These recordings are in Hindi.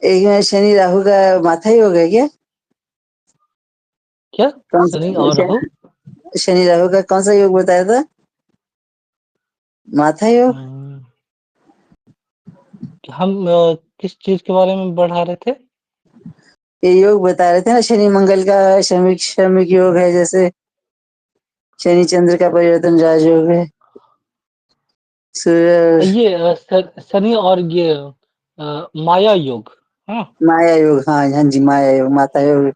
एक में शनि राहु का माथा ही हो गया क्या? क्या कौन शनि और राहु? शनि राहु का कौन सा योग बताया था? माथा योग? हम किस चीज के बारे में बढ़ा रहे थे? ये योग बता रहे थे ना, शनि मंगल का श्रमिक श्रमिक योग है, जैसे शनि चंद्र का परिवर्तन राजयोग है। सूर्य ये शनि और ये माया योग। हाँ माया योग, हाँ हाँ जी, माया योग, माता योग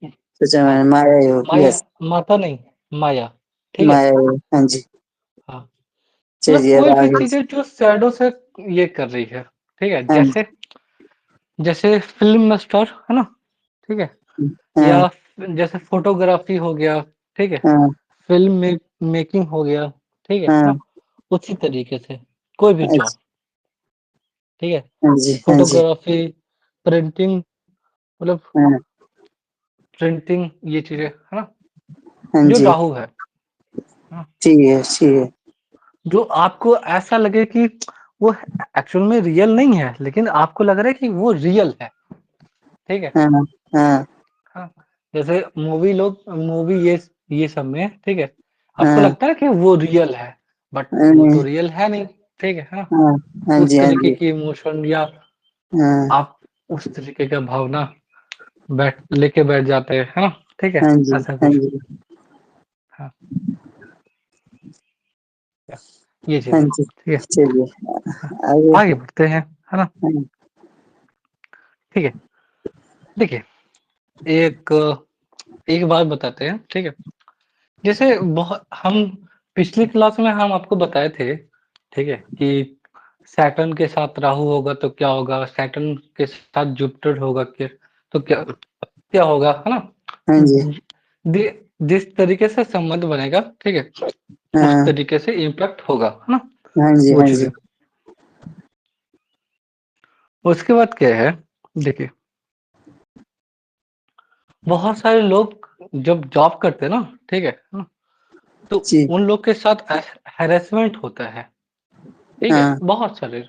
सोचा हाँ, मैंने, माया योग, माया यस। माता नहीं, माया। ठीक है। माया योग, हाँ जी। हाँ, मतलब चलिए अब कोई भी आगे। चीजें जो शैडो से ये कर रही है। ठीक है, हाँ जैसे जैसे फिल्म स्टार है ना। ठीक है। हाँ या जैसे फोटोग्राफी हो गया। ठीक है। हाँ फिल्म में मेकिंग हो गया। ठीक है हाँ। ना। उसी तरीके से कोई भी जॉब। अच्छा, ठीक है। हाँ जी हाँ जी फोटोग्राफी, प्रिंटिंग, मतलब हाँ प्रिंटिंग, ये चीजें है ना, हाँ जो जी। राहु है। हाँ, ठीक है ठीक है। जो आपको ऐसा लगे कि वो एक्चुअल में रियल नहीं है, लेकिन आपको लग रहा है कि वो रियल है। ठीक है। हाँ हाँ हाँ, जैसे मूवी ये सब में। ठीक है। आपको हाँ लगता है कि वो रियल है, बट वो हाँ तो रियल है नहीं। ठीक है। हाँ, हाँ हाँ उस जी हाँ तरीके जी की इमोशन या हाँ आप उस तरीके का भावना बैठ जाते हैं, है ना। ठीक है, हाँ जी ऐसा हाँ कुछ। जी हाँ, ये चीज हाँ है। जी। ठीक है। चलिए हाँ, आगे। आगे बढ़ते हैं, है ना। हाँ ठीक है। देखिए, एक एक बात बताते हैं। ठीक है। जैसे बहुत हम पिछली क्लास में हम आपको बताए थे। ठीक है, कि सैटर्न के साथ राहु होगा तो क्या होगा, सैटर्न के साथ जुपिटर होगा क्या, तो क्या क्या होगा, है ना। हाँ जी जिस तरीके से संबंध बनेगा, ठीक है, उस हाँ तरीके से इम्पैक्ट होगा, है ना, हाँ जी वो हाँ जी चीजें। उसके बाद क्या है, देखिए, बहुत सारे लोग जब जॉब करते हैं ना, ठीक है ना, तो जी। उन लोग के साथ हैरेसमेंट होता है। ठीक है, हाँ बहुत सारे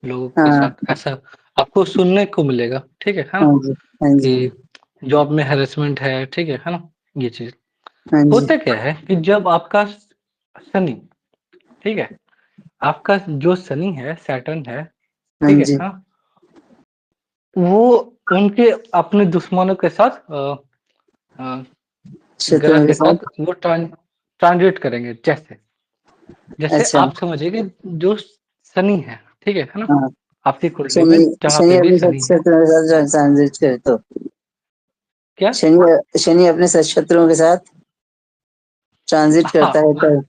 लोगों के हाँ साथ ऐसा आपको सुनने को मिलेगा। ठीक है ना, हाँ जी हाँ जी कि जॉब में हैरेसमेंट है। ठीक है ना, ये चीज हाँ जी होता क्या है कि जब आपका शनि, ठीक है, आपका जो शनि है, सैटर्न है, हाँ ठीक है जी। हाँ, वो उनके अपने दुश्मनों के साथ अ, ग्रह शत्रुओं के के साथ। साथ वो ट्रांजिट करेंगे। जैसे जैसे अच्छा। आप समझिए कि जो शनि है ना, हाँ, आपकी कुंडली शनि में जहाँ शनि पे भी अपने शनि है। शत्रुओं के साथ ट्रांजिट करे तो क्या? शनि अपने शत्रुओं के साथ ट्रांजिट करता है हाँ तो।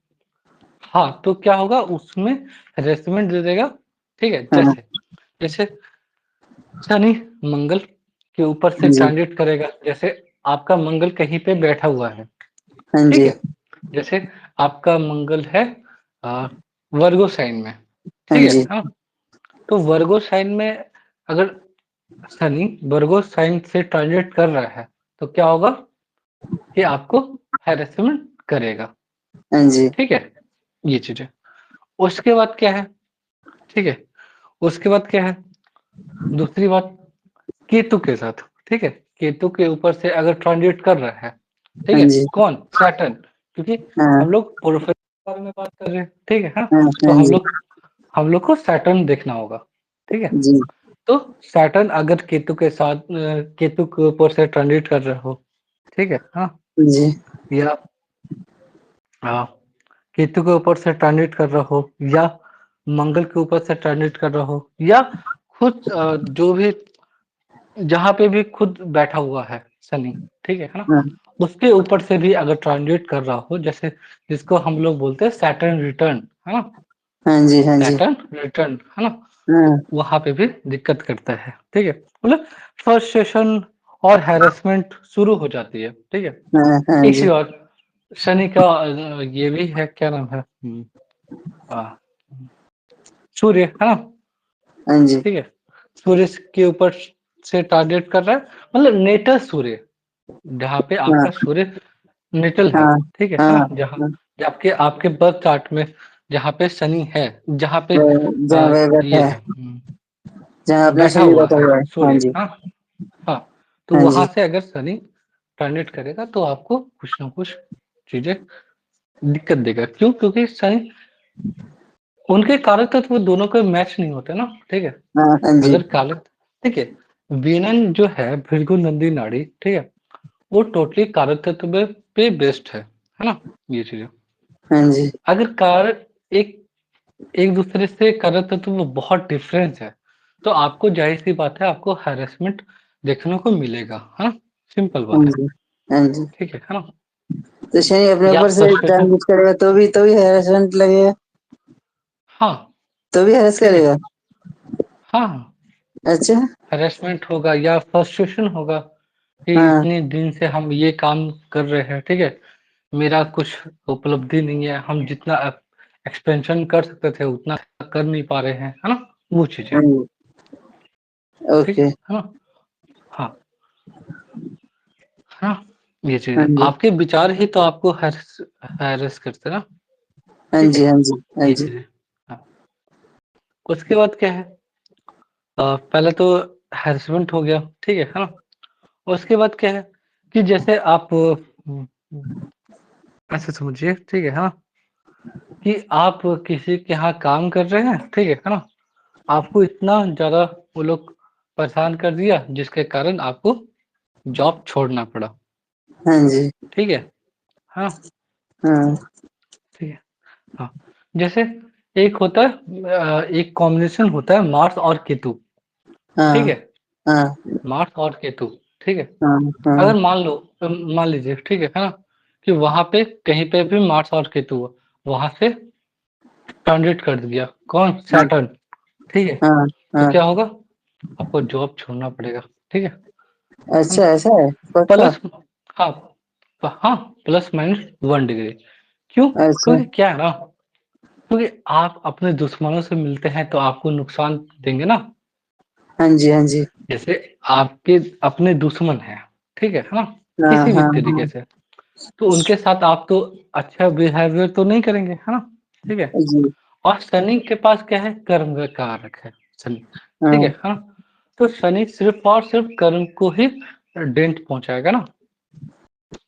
हाँ, तो क्या होगा उसमें, रेस्टमेंट दे देगा। ठीक है, हाँ जैसे जैसे शनि मंगल के ऊपर से हाँ जी ट्रांजिट करेगा। जैसे आपका मंगल कहीं पे बैठा हुआ है। हाँ ठीक जी है, जैसे आपका मंगल है आ, वर्गो साइन में। हाँ ठीक है जी हाँ, तो वर्गो साइन में अगर शनि वर्गो साइन से ट्रांजिट कर रहा है, तो क्या होगा कि आपको हैरेसमेंट करेगा। हाँ जी ठीक है, ये चीजें। उसके बाद क्या है, ठीक है, उसके बाद क्या है, दूसरी बात, केतु के साथ। ठीक है, केतु के ऊपर से अगर ट्रांजिट कर रहा है, ठीक हाँ है, जी कौन, सैटर्न, क्योंकि हाँ हम लोग प्रोफेसर के बारे में बात कर रहे हैं। ठीक है हाँ, हाँ तो हाँ जी हम लोग को सैटर्न देखना होगा। ठीक है, जी तो सैटर्न अगर केतु के साथ केतु के ऊपर से ट्रांजिट कर रहा हो, ठीक है हाँ, जी या हाँ, केतु के ऊपर से ट्रांजिट कर रहा हो, या मंगल के ऊपर से ट्रांजिट कर रहा हो, या खुद जो भी जहाँ पे भी खुद बैठा हुआ है शनि, ठीक है ना, हाँ उसके ऊपर से भी अगर ट्रांजिट कर रहा हो, जैसे जिसको हम लोग बोलते हैं सैटर्न रिटर्न, है ना, हाँ जी हाँ जी सैटर्न रिटर्न, है ना, हाँ वहां पे भी दिक्कत करता है। ठीक है, मतलब फ्रस्ट्रेशन और हैरेसमेंट शुरू हो जाती है। ठीक है, हाँ हाँ एक जी चीज और, शनि का ये भी है, क्या नाम है, आ, सूर्य, है ना। हाँ जी ठीक है, सूर्य के ऊपर से टारगेट कर रहा है, मतलब नेटर सूर्य, जहाँ पे हाँ आपका सूर्य नेटल है। हाँ ठीक है हाँ ना, जहाँ हाँ। आपके आपके बर्थ चार्ट में जहाँ पे शनि है, जहाँ पे जहाँ वह बैठा ये है। है, जहाँ अपना बैठा शनि हुआ बैठा है हुआ है। हाँ सूर्य, जी। हाँ, हाँ, तो हाँ वहाँ जी। से अगर शनि ट्रांजिट करेगा तो आपको कुछ ना कुछ चीज़ें दिक्कत देगा। क्यों? क्योंकि शनि उनके कारक तत्व दोनों के मैच नहीं होते ना, ठीक है? हाँ हाँ जी। अगर कारक देखिए, वीनन जो है भृगु नंदी नाड़ी, ठीक है? वो टोटली कारक तत्व पे बेस्ड है ना? ये चीज़ें। हाँ जी। अगर कारक एक एक दूसरे से कारक तत्व बहुत डिफरेंस है, तो आपको ज़ाहिर-सी बात है आपको हैरेसमेंट देखने को मिलेगा, है ना? सिंपल हाँ बात है, जी। हाँ जी। ठीक है ना? तो शनि अपने या ऊपर से फ्रस्ट्रेशन ट्रांजिट करेगा तो भी हैरेसमेंट लगेगा, हाँ, तो भी हैरेस ठीक है। करेगा। हाँ, हाँ, अच्छा। हैरेसमेंट होगा या फ्रस्ट्रेशन होगा कि हाँ इतने दिन से हम ये काम कर रहे हैं, ठीक है? मेरा कुछ उपलब्धि नहीं है, हम जितना एक्सपेंशन कर सकते थे उतना कर नहीं पा रहे हैं, है ना? वो चीज़ें, हाँ जी। ठीक ओके। है ना? हाँ, हाँ, ये चीज़ हाँ है। जी। आपके विचार ही तो आपको हैरेस करते हैं ना, हाँ ठीक जी। है? हाँ जी। हाँ ये जी। चीज़ है। हाँ, उसके बाद क्या है पहले तो हैरेसमेंट हो गया, ठीक है ना? उसके बाद क्या है कि जैसे आप ऐसे समझिए, ठीक है हाँ? कि आप किसी के यहाँ काम कर रहे हैं, ठीक है ना? आपको इतना ज़्यादा वो लोग परेशान कर दिया जिसके कारण आपको जॉब छोड़ना पड़ा, हाँ जी। ठीक है? हाँ, हाँ ठीक है, हाँ। जैसे एक होता है एक कॉम्बिनेशन होता है मार्स और केतु, ठीक हाँ है? हाँ मार्स और केतु, ठीक है? हाँ हाँ। अगर मान लीजिए, ठीक है ना? कि वहाँ पे कहीं पे भी मार्स और केतु हो, वहाँ से ट्रांजिट कर दिया, कौन? सैटर्न, ठीक है? हाँ तो हाँ। क्या होगा? आपको जॉब छोड़ना पड़ेगा, ठीक है अच्छा ना? ऐसा है, पक्का। प्लस हाँ, हाँ, प्लस माइनस 1 डिग्री क्यों? अच्छा। क्योंकि क्या है ना, क्योंकि आप अपने दुश्मनों से मिलते हैं तो आपको नुकसान देंगे ना। हाँ जी। हाँ जी। जैसे आपके अपने दुश्मन हैं, ठीक है ना? हाँ किसी भी हाँ तरीके हाँ। से, तो उनके साथ आप तो अच्छा बिहेवियर तो नहीं करेंगे, है ना? ठीक है? जी। और शनि के पास क्या है? कर्म का कारक है शनि, ठीक हाँ। है? हाँ, तो शनि सिर्फ़ और सिर्फ़ कर्म को ही डेंट पहुँचाएगा ना,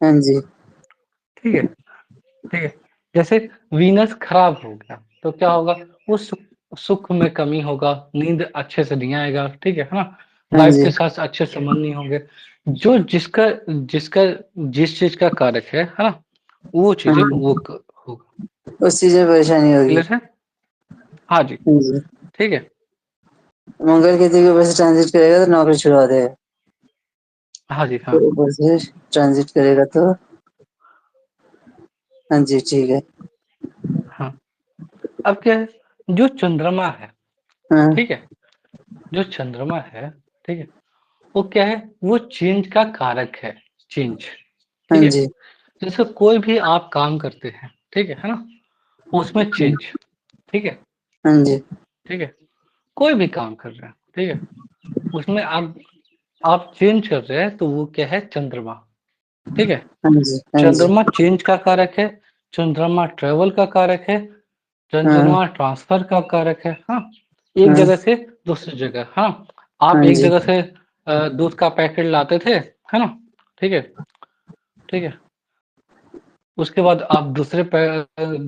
हाँ जी। ठीक है? ठीक है? जैसे वीनस खराब हो गया, तो क्या होगा? वो सुख में कमी होगा, नींद अच्छे से नहीं आएगा, ठीक है ना? हाँ वाइफ़ जी। के साथ अच्छे संबंध नहीं होंगे। जो जिसका जिसका जिस चीज़ का कारक है ना? वो चीज़ें हाँ। वो क होगा। उस चीज में परेशानी होगी। क्लियर है? हाँ जी, हाँ जी। ठीक है। मंगल केतु के ऊपर से ट्रांजिट करेगा तो नौकरी छुड़वा देगा। हाँ जी, तो हाँ, ऊपर से ट्रांजिट करेगा तो। हाँ जी ठीक है। हाँ। अब क्या है, जो चंद्रमा है, हाँ। ठीक है? जो चंद्रमा है, ठीक है? वो क्या है? वो चेंज का कारक है, चेंज, हाँ ठीक है? जी। जैसे कोई भी आप काम करते हैं, ठीक है ना? उसमें चेंज, ठीक है? हाँ जी। ठीक है? कोई भी काम कर रहे हैं, ठीक है? उसमें आप चेंज कर रहे हैं तो वो क्या है? चंद्रमा, ठीक है? हाँ जी। हाँ जी। चंद्रमा चेंज का कारक है, चंद्रमा ट्रैवल का कारक है, हाँ चंद्रमा ट्रांसफर का कारक है, हाँ? एक हाँ। जगह से दूसरी जगह, हाँ? आप हाँ एक जी। जगह से दूध का पैकेट लाते थे, है ना? ठीक है? ठीक है? उसके बाद आप दूसरे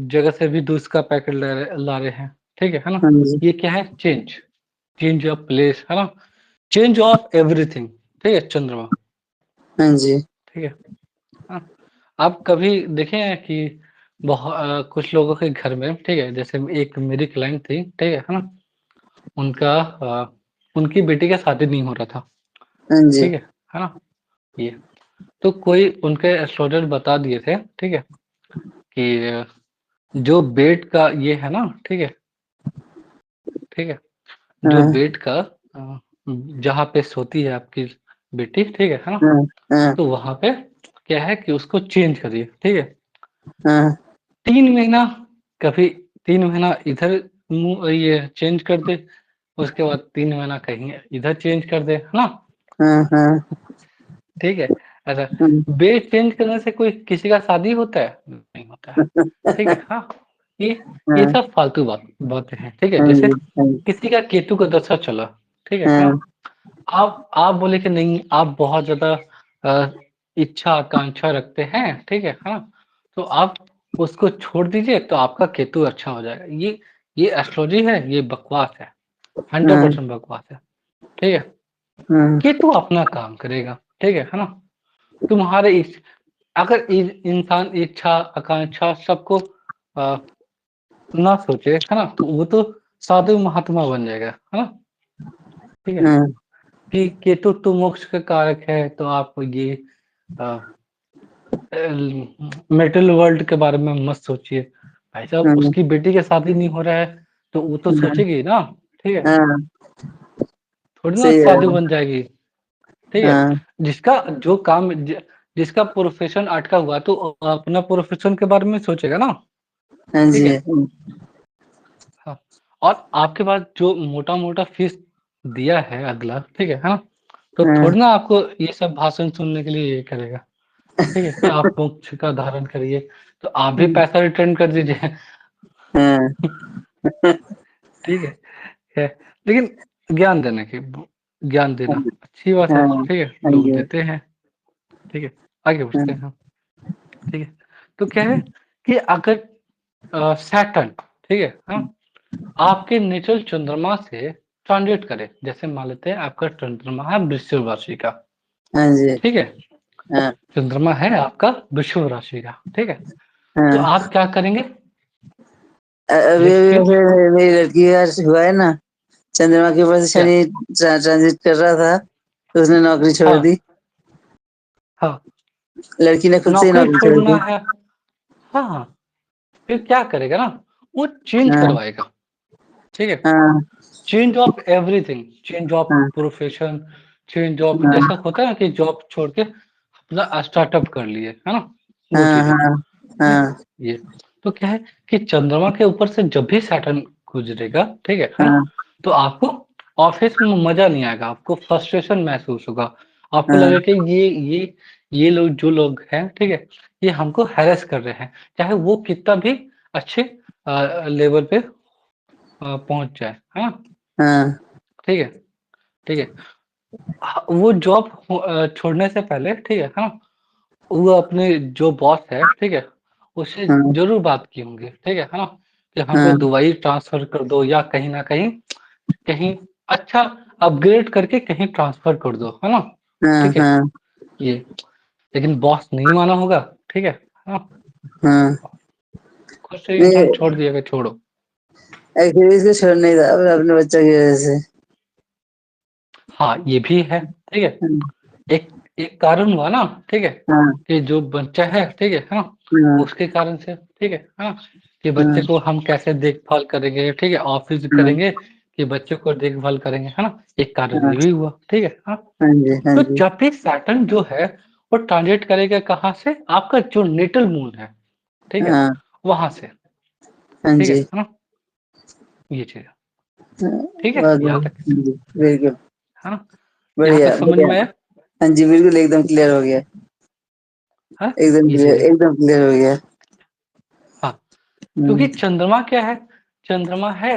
जगह से भी दूध का पैकेट ला रहे हैं, ठीक है ना? हाँ जी। ये क्या है? चेंज, चेंज ऑफ प्लेस, है ना? चेंज ऑफ एवरीथिंग, ठीक है? चंद्रमा, हाँ जी। ठीक है? हाँ, आप कभी देखे हैं कि कुछ लोगों के घर में, ठीक है? जैसे एक मेरी क्लाइंट थी, ठीक है ना? उनका उनकी बेटी का शादी नहीं हो रहा था, हाँ जी। ठीक है ना? ये तो कोई उनके एस्ट्रोलजर बता दिए थे, ठीक है? कि जो बेड का ये है ना, ठीक है? ठीक है? जो हाँ बेड का जहाँ पे सोती है आपकी बेटी, ठीक है ना? हाँ हाँ तो वहाँ पे क्या है कि उसको चेंज करिए, ठीक है? हाँ 3 महीना कभी 3 महीना इधर ये चेंज कर दे, उसके बाद 3 महीना कहीं इधर चेंज कर दे, है ना? हाँ हाँ ठीक है? ऐसा हाँ बेड चेंज करने से कोई किसी का शादी होता है? नहीं होता है, ठीक है? हाँ, ये हाँ सब फालतू बातें हैं, ठीक है? हाँ जैसे जी। हाँ जी। किसी का केतु का दशा चला, ठीक है ना? हाँ, आप बोले कि नहीं आप बहुत ज़्यादा इच्छा आकांक्षा रखते हैं, ठीक है ना? तो आप उसको छोड़ दीजिए तो आपका केतु अच्छा हो जाएगा। ये एस्ट्रोलॉजी है, ये बकवास है, हाँ, 100% बकवास है, ठीक है? हाँ, केतु अपना काम करेगा, ठीक है ना? तुम्हारे इस अगर इंसान इच्छा, आकांक्षा सबको अ, ना सोचे, है ना? तो वो तो साधु महात्मा बन जाएगा, है ना? ठीक है? हाँ, कि केतु तो मोक्ष का कारक है, तो आप ये अ, मेटल वर्ल्ड के बारे में मत सोचिए। भाई साहब हाँ, उसकी बेटी का शादी नहीं हो रहा है, तो वो तो सोचेगी ना, ठीक है? हाँ, थोड़ी ना सही साधु है। बन जाएगी, ठीक है? हाँ, जिसका जो काम जिसका प्रोफेशन अटका हुआ तो अपना प्रोफेशन के बारे में सोचेगा ना, हाँ ठीक जी, है? हाँ, और आपके पास जो मोटा-मोटा फीस दिया है अगला, ठीक है ना? तो हाँ, थोड़ी ना आपको ये सब भाषण सुनने के लिए ये करेगा, ठीक है? कि आप मोक्ष का धारण करिए, तो आप भी पैसा रिटर्न कर दीजिए, हाँ, ठीक है? है, लेकिन ज्ञान देने की ज्ञान देना अच्छी बात है, हाँ, ठीक है? हाँ लोग जी, देते हैं, ठीक है? आगे हाँ, बढ़ते हैं हम, ठीक है? तो क्या है कि अगर सैटर्न, ठीक है? हाँ, आपके नेचुरल चंद्रमा से ट्रांजिट करे, जैसे मान लेते हैं आपका चंद्रमा है वृश्चिक राशि का, हाँ जी, ठीक है? हाँ, चंद्रमा है आपका वृश्चिक राशि का, ठीक है? तो हाँ। आप क्या करेंगे? अभी अभी देखिए वैसे मेरी लड़की का हुआ है ना, चंद्रमा के ऊपर से क्या? शनि ट्रांजिट कर रहा था, तो उसने नौकरी छोड़ हाँ, दी। हाँ, लड़की ने खुद से ही नौकरी नौकरी छोड़ छोड़ना दी। है, हाँ, हाँ, फिर क्या करेगा ना, वो चेंज हाँ, करवाएगा, ठीक है? हाँ, change of everything, change of हाँ, प्रोफेशन, चेंज ऑफ जैसा हाँ, होता है ना कि जॉब छोड़ के अपना स्टार्टअप कर लिए, है ना? वो हाँ, चीज़ें, हाँ, ठीक है? हाँ, ये तो क्या है कि चंद्रमा के ऊपर से जब भी सैटर्न गुजरेगा, ठीक है ना? हाँ, तो आपको ऑफिस में मजा नहीं आएगा, आपको फ्रस्ट्रेशन महसूस होगा, आपको हाँ, लगेगा कि ये लोग जो लोग हैं, ठीक है? ये हमको हैरेस कर रहे हैं, चाहे वो कितना भी अच्छे लेवल पे पहुंच जाए, है ना? हाँ, ठीक है, ठीक है। वो जॉब छोड़ने से पहले, ठीक है ना? वो अपने जो बॉस है, ठीक है? उससे हाँ, ज़रूर बात की होंगी, ठीक है ना? कि हमको हाँ, दुबई ट्रांसफ़र कर दो या कहीं न कहीं, कहीं अच्छा अपग्रेड करके कहीं ट्रांसफ़र कर दो, है ना? हाँ, ठीक है? हाँ, ये लेकिन बॉस नहीं माना होगा, ठीक है? हाँ, हाँ। खुद से इंसान नहीं, छोड़ दिएगा, छोड़ो। एक्चुअली इसको छोड़ना ही था अपने बच्चों की वजह से। हाँ, ये भी है, ठीक है? एक एक कारण हुआ ना, ठीक है? हाँ, कि जो बच्चा है, ठीक है ना? हाँ, उसके कारण से, ठीक है हाँ? कि बच्चे हाँ, को हम कैसे देखभाल करेंगे, ठीक है? ऑफ़िस हाँ, करेंगे कि बच्चे को देखभाल करेंगे, है ना? एक कारण हाँ, ये भी हुआ, ठीक है? हाँ? हाँ जी, हाँ तो जी, जब भी सैटर्न जो है, वो ट्रांज़िट करेगा कहाँ से? आपका जो नेटल मून है, ठीक है? हाँ, वहाँ से, हाँ ठीक है? जी, है ना? ये चीज़ है, हाँ, ठीक है? बहुत यहाँ बढ़िया, तक, हाँ जी, बिल्कुल, है ना? यहाँ बढ़िया, तक समझ बढ़िया। में आया? हाँ जी, बिल्कुल एकदम क्लियर हो गया, हाँ? ये चीज़ है। एकदम क्लियर हो गया। हाँ, क्योंकि हुँ, चंद्रमा क्या है? चंद्रमा है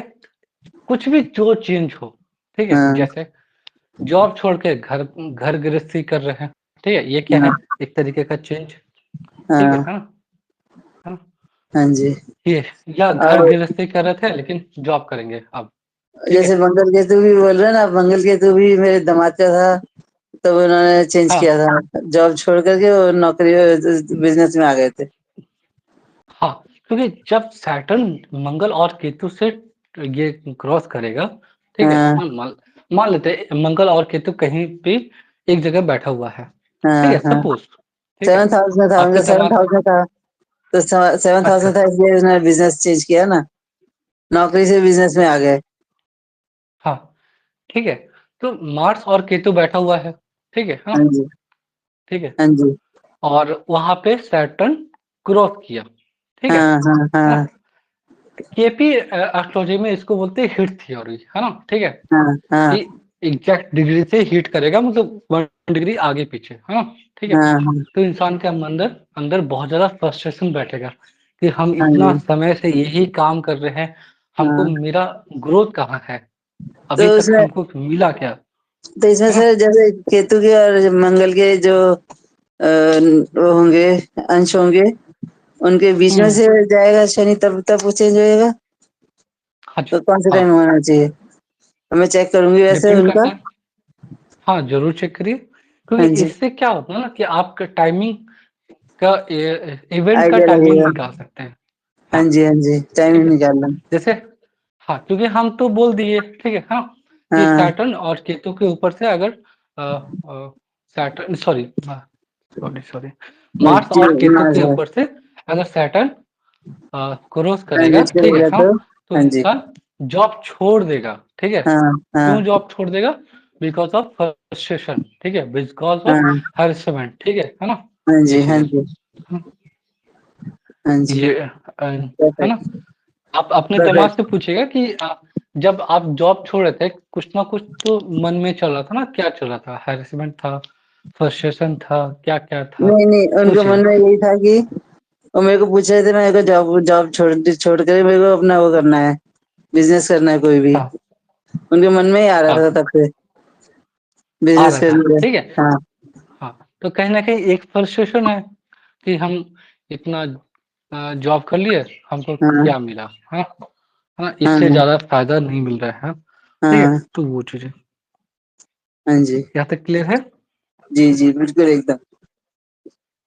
कुछ भी जो चेंज हो, ठीक है? हाँ, जैसे जॉब छोड़ के घर घर गृहस्थी कर रहे हैं, ठीक है? ये क्या हाँ, है? एक तरीके का चेंज, ठीक हाँ, है ना? है ना? हाँ जी। ये या घर और गृहस्थी कर रहे थे लेकिन जॉब करेंगे अब, ठीक जैसे है? मंगल केतु भी बोल रहे हैं ना, मंगल केतु भी मेरे दामाद का था, तब उन्होंने चेंज हाँ, किया था। जॉब छोड़ कर के वो नौकरी बिज़नेस में आ गए थे। हाँ, क्योंकि जब सैटर्न मंगल और केतु से ये क्रॉस करेगा, ठीक है? हाँ, हाँ, मान मान लेते हैं मंगल और केतु कहीं पे एक जगह बैठा हुआ है, ठीक हाँ, है? हाँ। सपोज़, ठीक है? 7th हाउस में था, आपके उनका 7th दिमाग हाउस में था, तो 7th हाउस अच्छा, में था इसलिए उन्होंने बिज़नेस चेंज किया ना, नौकरी से बिज़नेस में आ गए। हाँ, ठीक है? तो मार्स और केतु बैठा हुआ है, ठीक है? हाँ, हाँ जी, ठीक है? हाँ जी। और वहाँ पे सैटर्न क्रॉस किया, ठीक है? हाँ, हाँ, है ना? हाँ, केपी एस्ट्रोलॉजी में इसको बोलते हैं हीट थ्योरी, है ना? ठीक है? हाँ, कि हाँ, एग्ज़ैक्ट डिग्री से हीट करेगा मतलब 1 डिग्री आगे पीछे, है ना? ठीक है? हाँ, हाँ, तो इंसान के अंदर अंदर बहुत ज़्यादा फ्रस्ट्रेशन बैठेगा कि हम हाँ इतना जी, समय से यही काम कर रहे हैं, हमको हाँ, मेरा ग्रोथ कहाँ है? तो अभी तक उसमें हमको मिला क्या? तो इसमें है ना? सर जैसे केतु के और मंगल के जो वो होंगे, अंश होंगे, उनके बीच में हम्म। से जाएगा शनि, तब तब वो चेंज होएगा। हाँ जी। तो कौन से हाँ, टाइम होना चाहिए? तो मैं चेक करूंगी वैसे डिपेंड उनका। करता है। हाँ, जरूर चेक करिए, क्योंकि हाँ जी, इससे क्या होता है ना कि आपका टाइमिंग का इवेंट का आइडिया टाइमिंग लगेगा। निकाल सकते हैं। हाँ हाँ, जी, हाँ जी, ठीक टाइमिंग है। निकालना। जैसे हाँ, क्योंकि हम तो बोल दिए, ठीक है, हाँ, कि हाँ, सैटर्न और केतु के ऊपर से अगर Saturn sorry sorry sorry Mars और केतु मार्स के है। ऊपर से अगर सैटर्न क्रॉस करेगा, ट्रांजिट ठीक है, करेगा हाँ, तो। तो हाँ जी। इंसान जॉब छोड़ देगा, ठीक है। हाँ, क्यों हाँ, जॉब छोड़ देगा? बिकॉज़ ऑफ फ्रस्ट्रेशन, ठीक है, बिकॉज़ ऑफ हाँ, हैरेसमेंट, ठीक है ना? हाँ ये जी, हाँ चीज़ें। जी, हुँ, हाँ जी। ये है ना? परफेक्ट, आप अपने दिमाग परफेक्ट। से पूछिएगा कि जब आप जॉब छोड़े थे, कुछ ना कुछ तो मन में चल रहा था ना, क्या चल रहा था? हैरेसमेंट था, फ्रस्ट्रेशन था, क्या-क्या था? नहीं, नहीं, उनके सोचिए। मन में यही था कि वो मेरे को पूछ रहे थे, मेरे को जॉब जॉब छोड़ कर मेरे को अपना वो करना है, बिजनेस करना है कोई भी। हाँ, उनके मन में ही आ रहा था हाँ, तब से आ बिजनेस रहा था, करने ठीक है। का। हाँ, हाँ, तो कहीं न कहीं एक फ्रस्ट्रेशन है कि हम इतना जॉब कर लिए, हमको हाँ, क्या मिला? हाँ, हाँ, हाँ, इससे ज़्यादा फ़ायदा नहीं मिल रहा है, ठीक है? हाँ, तो वो चीज़ें। हाँ जी, यहाँ तक क्लियर है? जी, जी, बिल्कुल एकदम, हुँ,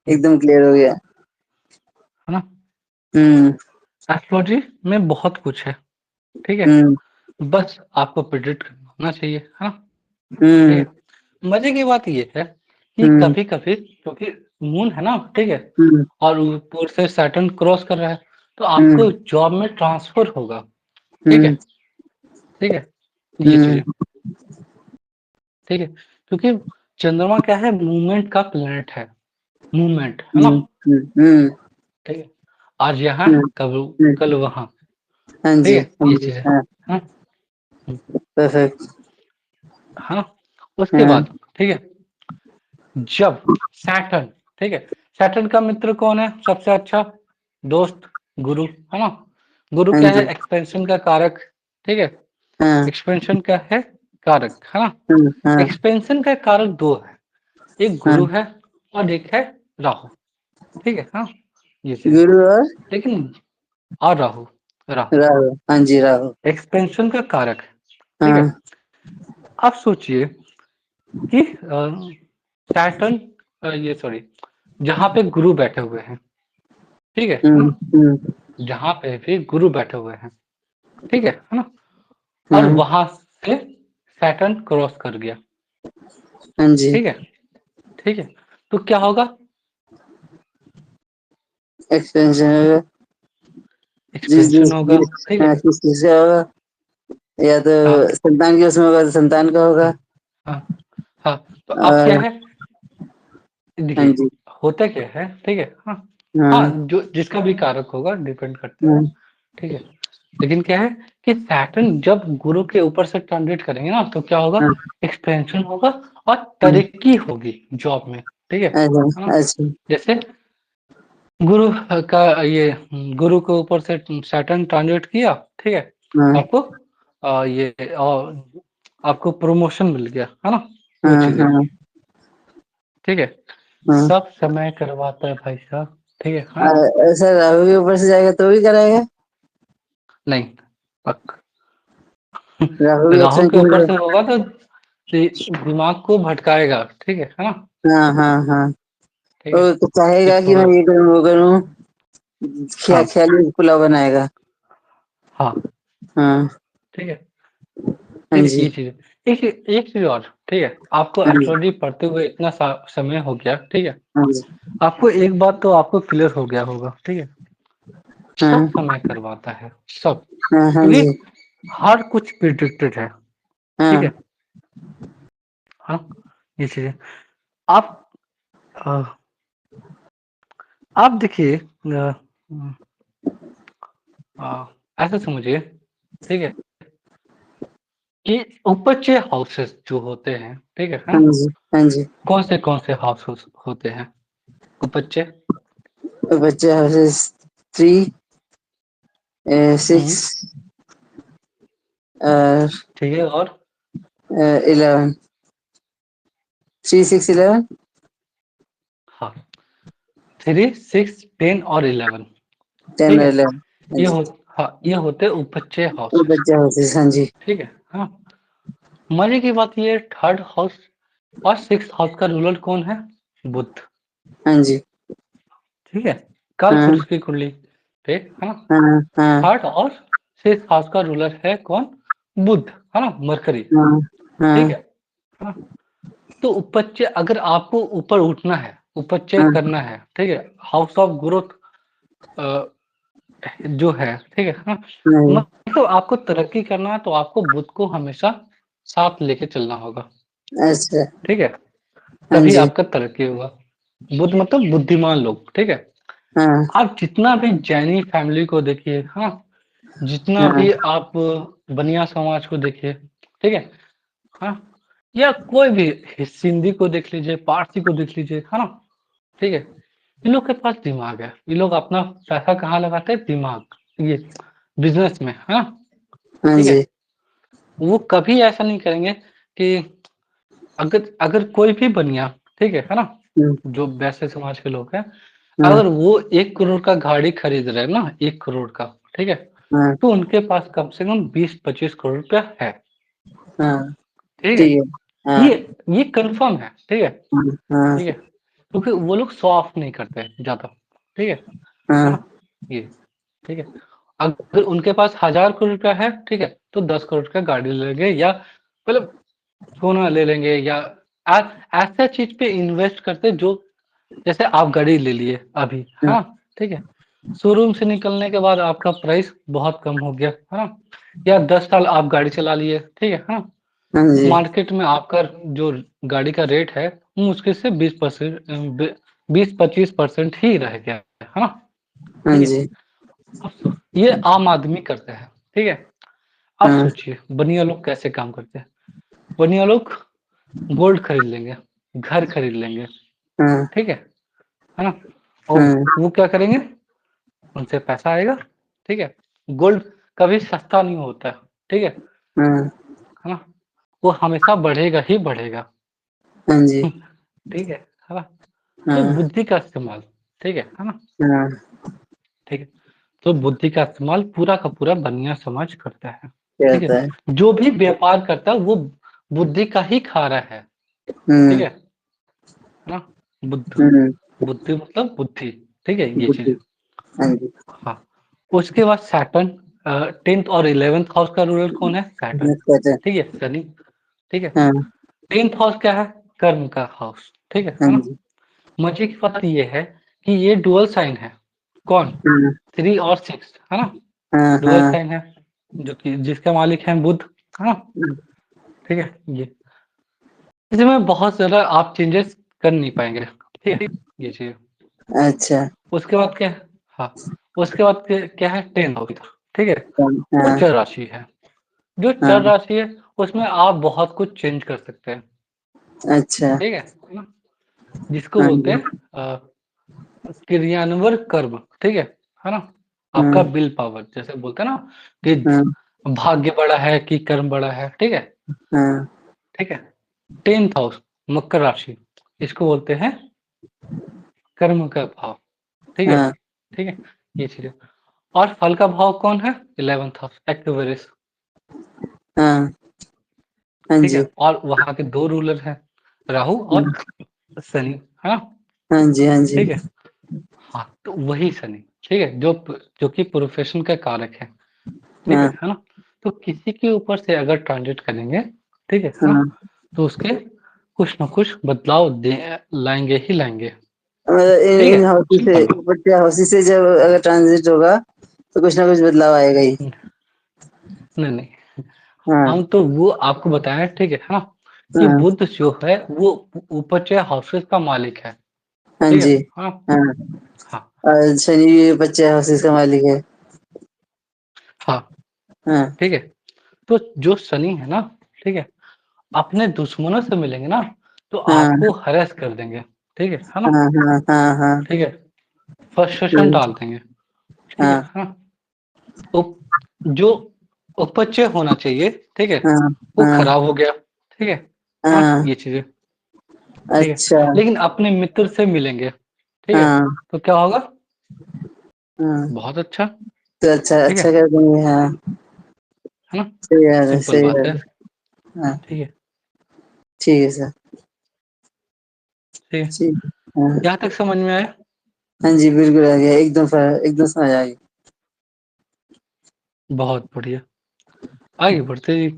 एकदम क्लियर हो गया। है ना? हुँ, एस्ट्रोलॉजी में बहुत कुछ है, ठीक है? हुँ, बस आपको प्रेडिक्ट करना आना चाहिए, है ना? ठीक हुँ, है? मज़े की बात ये है कि हुँ, कभी-कभी क्योंकि मून है ना, ठीक है? हुँ, और ऊपर से सैटर्न क्रॉस कर रहा है, तो हुँ, आपको जॉब में ट्रांसफ़र होगा, ठीक हुँ, है? ठीक है? ये हुँ, चीज़ें, ठीक है? क्योंकि चंद्रमा क्या है? मूवमेंट का प्लैनेट है, मूवमेंट, है ना? हुँ, हुँ, हुँ, ठीक है? आज यहाँ, हुँ, हुँ। कल वहाँ, हाँ ठीक जी, है? हाँ ये जी, चीज़ है। हाँ, हाँ, हुँ, परफेक्ट। हाँ, उसके हाँ, बाद, ठीक है? जब सैटर्न, ठीक है, सैटर्न का मित्र कौन है सबसे अच्छा? दोस्त, गुरु, है ना? गुरु हाँ क्या है? जी, एक्सपेंशन का कारक, ठीक है? हाँ, एक्सपेंशन का है कारक, है ना? हाँ, हाँ, एक्सपेंशन का कारक 2 है, एक हाँ, गुरु है और एक है राहु, ठीक है? हाँ, ये चीज़ है। गुरु और लेकिन और राहु, राहु राहु। हाँ जी, राहु। एक्सपेंशन का कारक है, ठीक है? हाँ, अब सोचिए कि सैटर्न ये सॉरी जहाँ पे गुरु बैठे हुए हैं, ठीक है ना? हुँ, हुँ, जहाँ पे भी गुरु बैठे हुए हैं, ठीक है ना? और हाँ, वहाँ से सैटर्न क्रॉस कर गया, हाँ जी, ठीक है? ठीक है? तो क्या होगा? एक्सपेंशन होगा। जिस एक्सपेंशन जिस होगा, जिस ठीक है? हाँ, किस चीज़ का होगा, या तो हाँ, संतान के उसमें होगा तो संतान का होगा। हाँ, हाँ, हाँ। तो अब क्या और है? हाँ देखिए, जी, होता क्या है, ठीक है? हाँ, हाँ, हाँ, जो जिसका भी कारक होगा डिपेंड करता है, हाँ, ठीक है? लेकिन क्या है कि सैटर्न जब गुरु के ऊपर से ट्रांजिट करेंगे ना, तो क्या होगा? हाँ, एक्सपेंशन होगा और हाँ, तरक्की होगी जॉब में, ठीक है अच्छा, ना? अच्छा, जैसे गुरु का ये गुरु के ऊपर से सैटर्न ट्रांजिट किया, ठीक है? हाँ, आपको ये आपको प्रमोशन मिल गया, है ना? वो हाँ, चीज़ें, हाँ, ठीक है? हाँ। सब समय करवाता है भाई साहब, ठीक है? हाँ? ऐसा राहु के ऊपर से जाएगा तो भी कराएगा? नहीं, पक राहु के राहु के एक्सपेंशन ऊपर से। से होगा तो दिमाग को भटकाएगा, ठीक है ना? हाँ, हाँ, हाँ। ठीक है? वो तो कि चाहेगा कि मैं थोड़ा ये करूँ, वो करूँ, हाँ, ख़्याली पुलाव बनाएगा। हाँ, हाँ, ठीक है? हाँ ठीक है, जी, ये चीज़ है। एक एक चीज़ और, ठीक है? आपको हाँ जी, एस्ट्रोलॉजी पढ़ते हुए इतना समय हो गया, ठीक है? हाँ जी, आपको एक बात तो आपको क्लियर हो गया होगा, ठीक है? सब हाँ, समय करवाता है, सब। हाँ, हाँ क्योंकि जी, हर कुछ प्रिडिक्टेड है, ठीक हाँ, है? हाँ, ये चीज़ है। आप अ, आप देखिए ऐसा समझिए, ठीक है? कि ऊपर 6 हाउसेस जो होते हैं, ठीक है हाँ ना? जी, हाँ जी। कौन से हाउसेस होते हैं ऊपर 6? तो बच्चे हाउसेस 3, हुँ, 6, और ठीक है, और 11, 3, 6, 11, हाँ, 3, 6, 10 और 11। 10 ठीक और है, 11। हाँ ये जी। हो हाँ, ये होते उपच्चय वो हाउसेस। बच्चा होते हाँ जी। ठीक है, हाँ। मजे की बात ये, थर्ड हाउस और सिक्स हाउस का रूलर कौन है? बुध। हाँ जी। ठीक है, काल हाँ, पुरुष की कुंडली पे, है ना? हाँ, हाँ, थर्ड और सिक्स हाउस का रूलर है कौन? बुध, है ना, मरकरी। हाँ, ठीक हाँ, है ना? तो उपच्चय अगर आपको ऊपर उठना है, उपच्चय हाँ, करना है, ठीक है, हाउस ऑफ ग्रोथ जो है, ठीक है ना? हाँ, मतलब आपको तरक्की करना है तो आपको बुध को हमेशा साथ लेके चलना होगा। अच्छा। ठीक है, हाँ तभी जी। आपका तरक्की होगा। बुध मतलब बुद्धिमान लोग। ठीक है, हाँ, आप जितना भी जैनी फैमिली को देखिए, हाँ, जितना हाँ, भी आप बनिया समाज को देखिए, ठीक है, हाँ, या कोई भी सिंधी को देख लीजिए, पारसी को देख लीजिए, है ना? ठीक है, इन लोग के पास दिमाग है, ये लोग अपना पैसा कहाँ लगाते हैं? दिमाग, ये बिजनेस में, है ना? हाँ ठीक है, जी। वो कभी ऐसा नहीं करेंगे कि अगर अगर कोई भी बनिया, ठीक है ना, हुँ, जो वैसे समाज के लोग हैं, हाँ, अगर वो 1 करोड़ का गाड़ी खरीद रहे हैं ना, 1 करोड़ का, ठीक है, हाँ, तो उनके पास कम से कम 20-25 करोड़ रुपया है। हाँ, ठीक है, ठीक है। हाँ, ये ये कंफर्म है। ठीक है, हाँ, हाँ, ठीक है, क्योंकि वो लोग शो ऑफ नहीं करते हैं ज्यादा। ठीक है हाँ, ना? ये ठीक है, अगर उनके पास 1000 करोड़ रुपया है, ठीक है, तो 10 करोड़ का गाड़ी ले लेंगे, या मतलब सोना ले लेंगे, या ऐसा चीज पे इन्वेस्ट करते जो, जैसे आप गाड़ी ले लिए अभी, हाँ, हाँ, ठीक है, शोरूम से निकलने के बाद आपका प्राइस बहुत कम हो गया, है ना? या 10 साल आप गाड़ी चला लिए, ठीक है ना? हाँ जी। मार्केट में आपका जो गाड़ी का रेट है, मुश्किल से 20%, 20-25% ही रह गया है ना? हाँ ठीक है, जी। अब ये आम आदमी करते हैं। ठीक है, अब हाँ, सोचिए बनिया लोग कैसे काम करते हैं। बनिया लोग गोल्ड खरीद लेंगे, घर खरीद लेंगे, हाँ, ठीक है ना? और हाँ, वो क्या करेंगे, उनसे पैसा आएगा, ठीक है, गोल्ड कभी सस्ता नहीं होता है। ठीक हाँ, है ना? वो हमेशा बढ़ेगा ही बढ़ेगा। हाँ जी। ठीक है ना? तो हाँ, बुद्धि का इस्तेमाल, ठीक है ना? हाँ, ठीक है, तो बुद्धि का इस्तेमाल पूरा का पूरा बनिया समाज करता है। क्या ठीक है, होता है? जो भी व्यापार करता है वो बुद्धि का ही खा रहा है। ठीक हुँ, है ना? बुद्ध, हुँ, बुद्धि मतलब बुद्धि। ठीक है, ये चीज। बुद्धि। हाँ जी। हाँ, उसके बाद सैटर्न, 10th और 11th हाउस का रूलर कौन है? सैटर्न। Next question. ठीक है, शनि। ठीक है, हाँ, 10th हाउस क्या है? कर्म का हाउस। ठीक हाँ है ना? जी। मजे की बात ये है कि ये डुअल साइन है। कौन? हाँ, 3 और 6, है ना? हाँ, डुअल हाँ, साइन है, जो कि जिसका मालिक है बुध, है ना? ठीक है, ये इसमें बहुत ज्यादा आप चेंजेस कर नहीं पाएंगे। ठीक है, ये चीज। अच्छा। उसके बाद क्या है? हाँ, उसके बाद क्या है? 10th house. ठीक है, वो हाँ, चर राशि है। जो हाँ, चर राशि है उसमें आप बहुत कुछ चेंज कर सकते हैं। अच्छा। ठीक है ना? जिसको हाँ बोलते जी। हैं क्रियान्वयन कर्म। ठीक है ना? हाँ, आपका विल पावर, जैसे बोलते हैं ना कि हाँ, भाग्य बड़ा है कि कर्म बड़ा है। ठीक है, हाँ, ठीक है। 10th हाउस, मकर राशि, इसको बोलते हैं कर्म का भाव। ठीक है, हाँ, ठीक है, ये चीज है। और फल का भाव कौन है? 11th house, Aquarius. हाँ, हाँ ठीक है, जी। और वहां के दो रूलर हैं, राहु और शनि, है ना? हाँ जी, हाँ जी। ठीक है, हाँ, तो वही शनि, ठीक है, जो कि प्रोफेशन का कारक है। ठीक हाँ, है ना? तो किसी के ऊपर से अगर ट्रांजिट करेंगे, ठीक है ना, हाँ। तो उसके कुछ ना कुछ बदलाव लाएंगे ही लाएंगे। मतलब इन ठीक इन है, हाउसी से सिंपल। ऊपर हाउसी से जब अगर ट्रांजिट होगा तो कुछ ना कुछ बदलाव आएगा ही। नहीं नहीं, हाँ, हम तो वो आपको बताएं, ठीक है ना, कि हाँ, बुध जो है वो ऊपर हाउसेस का मालिक है। हाँ ठीक है, जी। हाँ, हाँ, हाँ, और शनि भी बच्चे हाउसी का मालिक है। हाँ, हाँ, ठीक है। तो जो शनि है ना, ठीक है, अपने दुश्मनों से मिलेंगे ना, तो हाँ, आपको हरेस कर देंगे। ठीक है ना? हाँ, हाँ, हाँ, हाँ, ठीक है, फ्रस्ट्रेशन हाँ, डाल देंगे। ठीक है हाँ, ना? तो जो उपचय होना चाहिए, ठीक है? हाँ वो हाँ खराब हो गया, ठीक है? हाँ, हाँ। ये चीज़ें, ठीक है? अच्छा। लेकिन अपने मित्र से मिलेंगे, ठीक है? हाँ तो क्या होगा? हाँ। बहुत अच्छा, तो अच्छा ठीक है? अच्छा कर देंगे, हाँ। है ना? सही बात है, सिंपल सही बात बात है, है। हाँ। ठीक है? ठीक है सर। ठीक है, ठीक है। हाँ। यहाँ तक समझ में आया? हाँ जी, बिल्कुल आ गया, एकदम एकदम समझ आ गया। बहुत बढ़िया, आगे बढ़ते जी।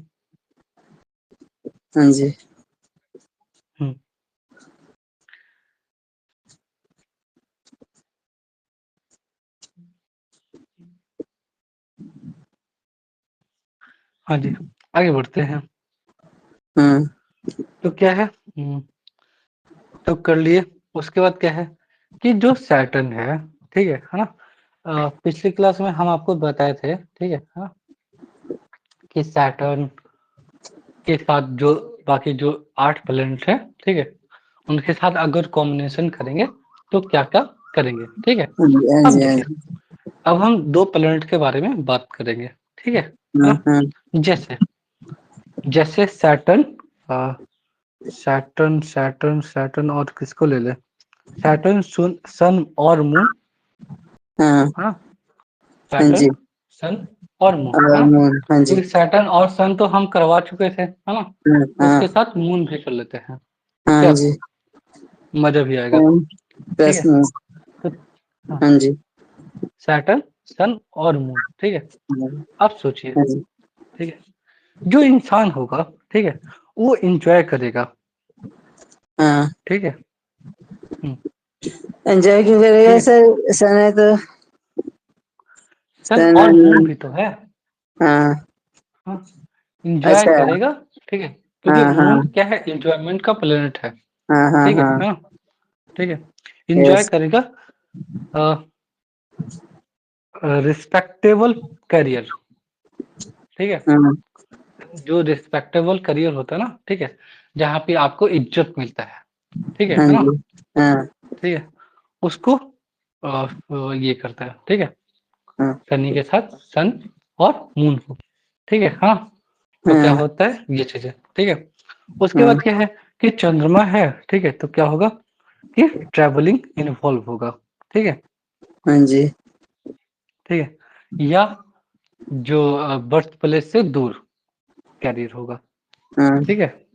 हाँ जी। हुँ, हाँ जी, आगे बढ़ते हैं। हाँ तो क्या है, तो कर लिए, उसके बाद क्या है कि जो सैटर्न है, ठीक है ना? पिछली क्लास में हम आपको बताए थे, ठीक है ना? कि सैटर्न के साथ जो बाकी जो 8 प्लैनेट हैं, ठीक है? उनके साथ अगर कॉम्बिनेशन करेंगे, तो क्या-क्या करेंगे, ठीक है? हाँ जी, हाँ अब जी, हाँ देखिए, जी। अब हम 2 प्लैनेट के बारे में बात करेंगे, ठीक है हाँ ना? हाँ। जैसे जैसे सैटर्न, अ, सैटर्न सैटर्न सैटर्न और किसको ले लें? सैटर्न, सन और मून, हाँ है ना? हाँ सैटर्न, जी। सन और मून, है ना? मून, हाँ जी। क्योंकि सैटर्न और सन तो हम करवा चुके थे, है ना? हाँ उसके हाँ। साथ मून भी कर लेते हैं, हाँ क्या जी। मज़ा भी आएगा, हाँ, ठीक है? प्रश्न। तो हाँ, हाँ जी। सैटर्न, सन और मून, ठीक है? हाँ अब सोचिए, हाँ जी। ठीक है? जो इंसान होगा, ठीक है? वो एन्जॉय करेगा, हाँ। ठीक है? हुँ, एंजॉय क्यों ठीक करेगा है? सर, सन है तो। सन सन। और मून भी तो है, हाँ। हाँ? एन्जॉय अच्छा। करेगा, ठीक है? क्योंकि हाँ मून हाँ क्या है, एन्जॉयमेंट का प्लैनेट है, हाँ हाँ ठीक हाँ। है ना? ठीक है? Enjoy yes. करेगा, अ रिस्पेक्टेबल करियर, ठीक है? हाँ जो रिस्पेक्टेबल करियर होता है ना, ठीक है? जहाँ पे आपको इज़्ज़त मिलता है हाँ ना? जी। हाँ ठीक है? उसको ये करता है, ठीक है? हाँ शनि के साथ सन और मून को, ठीक है? हाँ, तो क्या हाँ होता है ये चीज़ें, ठीक है? उसके हाँ। बाद क्या है कि चंद्रमा है, ठीक है? तो क्या होगा कि ट्रैवलिंग इन्वॉल्व होगा, ठीक है? हाँ जी। ठीक है? या जो बर्थ प्लेस से दूर कैरियर होगा, हाँ ठीक है?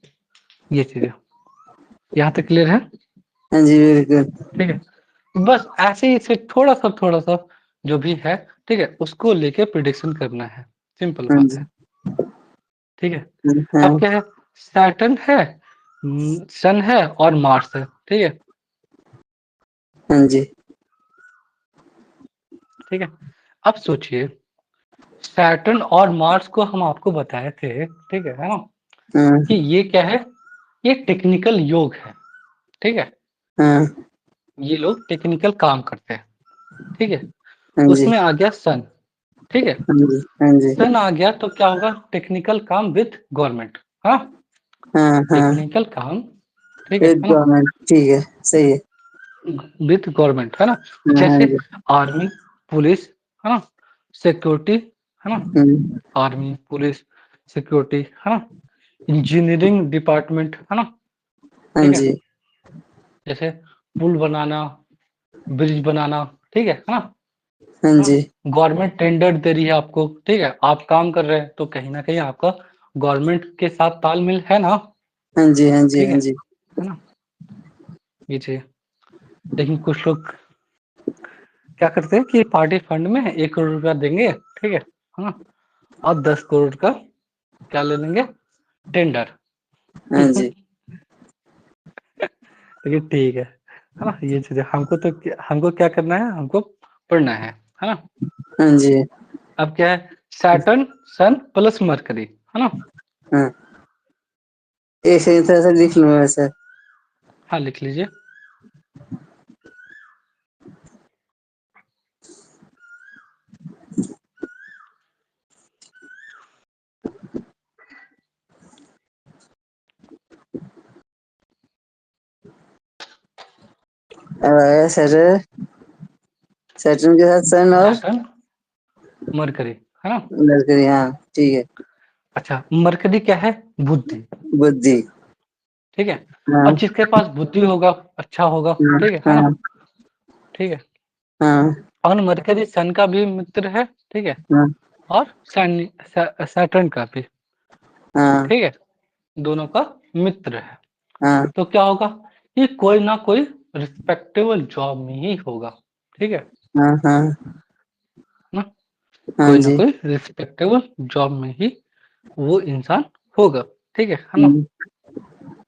ये चीज़ें, यहाँ तक क्लियर है? हाँ जी, बिल्कुल। ठीक है? बस ऐसे ही से थोड़ा-सा जो भी है, ठीक है? उसको लेके प्रिडिक्शन करना है, सिंपल हाँ बात जी। है, ठीक है? अब हाँ क्या है, सैटर्न है, सन है और मार्स है, ठीक है? हाँ जी। ठीक है? अब सोचिए, सैटर्न और मार्स को हम आपको बताए थे, ठीक है ना? हाँ कि ये क्या है, ये टेक्निकल योग है, ठीक है? हाँ ये लोग टेक्निकल काम करते हैं, ठीक है? हाँ जी। उसमें आ गया सन, ठीक है? हाँ जी। हाँ जी। सन आ गया तो क्या होगा, टेक्निकल काम विथ गवर्नमेंट, हाँ? हाँ हाँ। टेक्निकल काम, ठीक है ना? गवर्नमेंट, ठीक है, सही है। विथ गवर्नमेंट, है ना? हाँ हाँ जैसे जी। आर्मी, पुलिस, है ना? सिक्योरिटी, है ना? हम्म, आर्मी, पुलिस, सिक्योरिटी, है ना? इंजीनियरिंग डिपार्टमेंट, है ना? हाँ ठीक है? जी। जैसे पुल बनाना, ब्रिज बनाना, ठीक है ना? हाँ हाँ, जी। गवर्नमेंट टेंडर दे रही है आपको, ठीक है? आप काम कर रहे हैं, तो कहीं न कहीं आपका गवर्नमेंट के साथ तालमेल है ना? हाँ जी। हाँ जी। ठीक हाँ जी। है ना? ये चीज़, लेकिन कुछ लोग क्या करते हैं कि पार्टी फंड में 1 करोड़ रुपया देंगे, ठीक है ना? और 10 करोड़ का क्या ले लेंगे? टेंडर। हाँ जी। लेकिन ठीक है ना? ये चीज़ें हमको क्या करना है? हमको पढ़ना है ना? हाँ जी। अब क्या है, सैटर्न, सन प्लस मरकरी, है ना? हाँ, एक सेकंड थोड़ा सा लिख लूँगा सर। हाँ, लिख लीजिए। सैटर्न सैटर्न के साथ सन और। सैटर्न, मरकरी, है ना? मरकरी, हाँ ठीक है। अच्छा, मरकरी क्या है? बुद्धि, बुद्धि। ठीक है? हाँ और जिसके पास बुद्धि होगा, अच्छा होगा, हाँ ठीक है ना? हाँ ठीक है? हाँ और मरकरी सन का भी मित्र है, ठीक है? हाँ और सैटर्न का भी, हाँ ठीक है? दोनों का मित्र है। हाँ तो क्या होगा? ये कोई ना कोई रिस्पेक्टेबल जॉब में ही होगा, ठीक है हाँ हाँ ना? हाँ कोई ना जी। कोई रिस्पेक्टेबल जॉब में ही वो इंसान होगा, ठीक है ना? हम्म,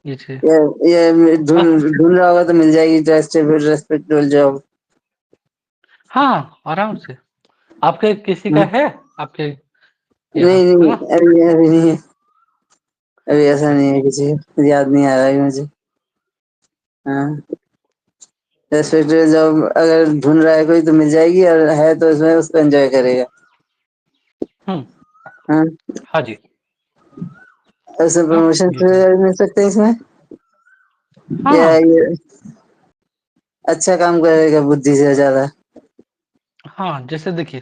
ये चीज़। ये हाँ, ढूंढ ढूंढ रहा होगा तो मिल जाएगी, ट्रस्टेबल रेस्पेक्टेबल जॉब। हाँ, आराम से। आपके किसी का है? आपके यहाँ, नहीं है नहीं, ना? अभी अभी नहीं है। अभी ऐसा नहीं है, किसी को याद नहीं आ रहा है मुझे। हाँ, रेस्पेक्टेबल जॉब अगर ढूंढ रहा है कोई तो मिल जाएगी, और है तो उसमें उसको एंजॉय करेगा। हुँ, हाँ, हाँ जी, उसमें हाँ, प्रमोशन ये चीज़। मिल सकते हैं इसमें, या हाँ, ये अच्छा काम करेगा बुद्धि से ज्यादा। हाँ, जैसे देखिए,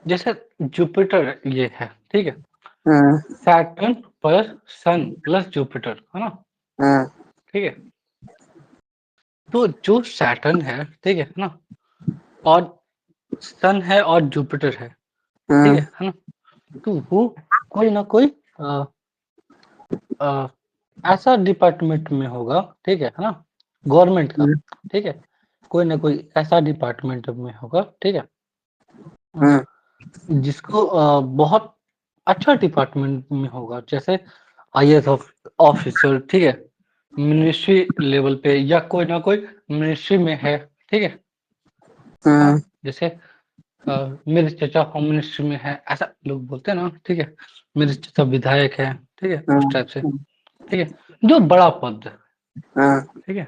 जैसे जुपिटर ये है, ठीक है? हाँ Saturn plus sun plus Jupiter, है ना? हाँ ठीक है? तो जो सैटर्न है, ठीक है ना? और सन है और जुपिटर है, ठीक हाँ है ना? तो वो कोई ना कोई अ अ, ऐसा डिपार्टमेंट में होगा, ठीक है ना? गवर्नमेंट का, ठीक है? कोई ना कोई ऐसा डिपार्टमेंट में होगा, ठीक है? अ, हाँ जिसको बहुत अच्छा डिपार्टमेंट में होगा, जैसे आईएएस ऑफिसर, ठीक है? मिनिस्ट्री लेवल पे या कोई ना कोई मिनिस्ट्री में है, ठीक है? हाँ, हाँ जैसे मेरे चाचा होम मिनिस्ट्री में है, ऐसा लोग बोलते हैं ना, ठीक है? मेरे चाचा विधायक है, ठीक है? हाँ उस टाइप से, ठीक है? जो बड़ा पद, हाँ ठीक है?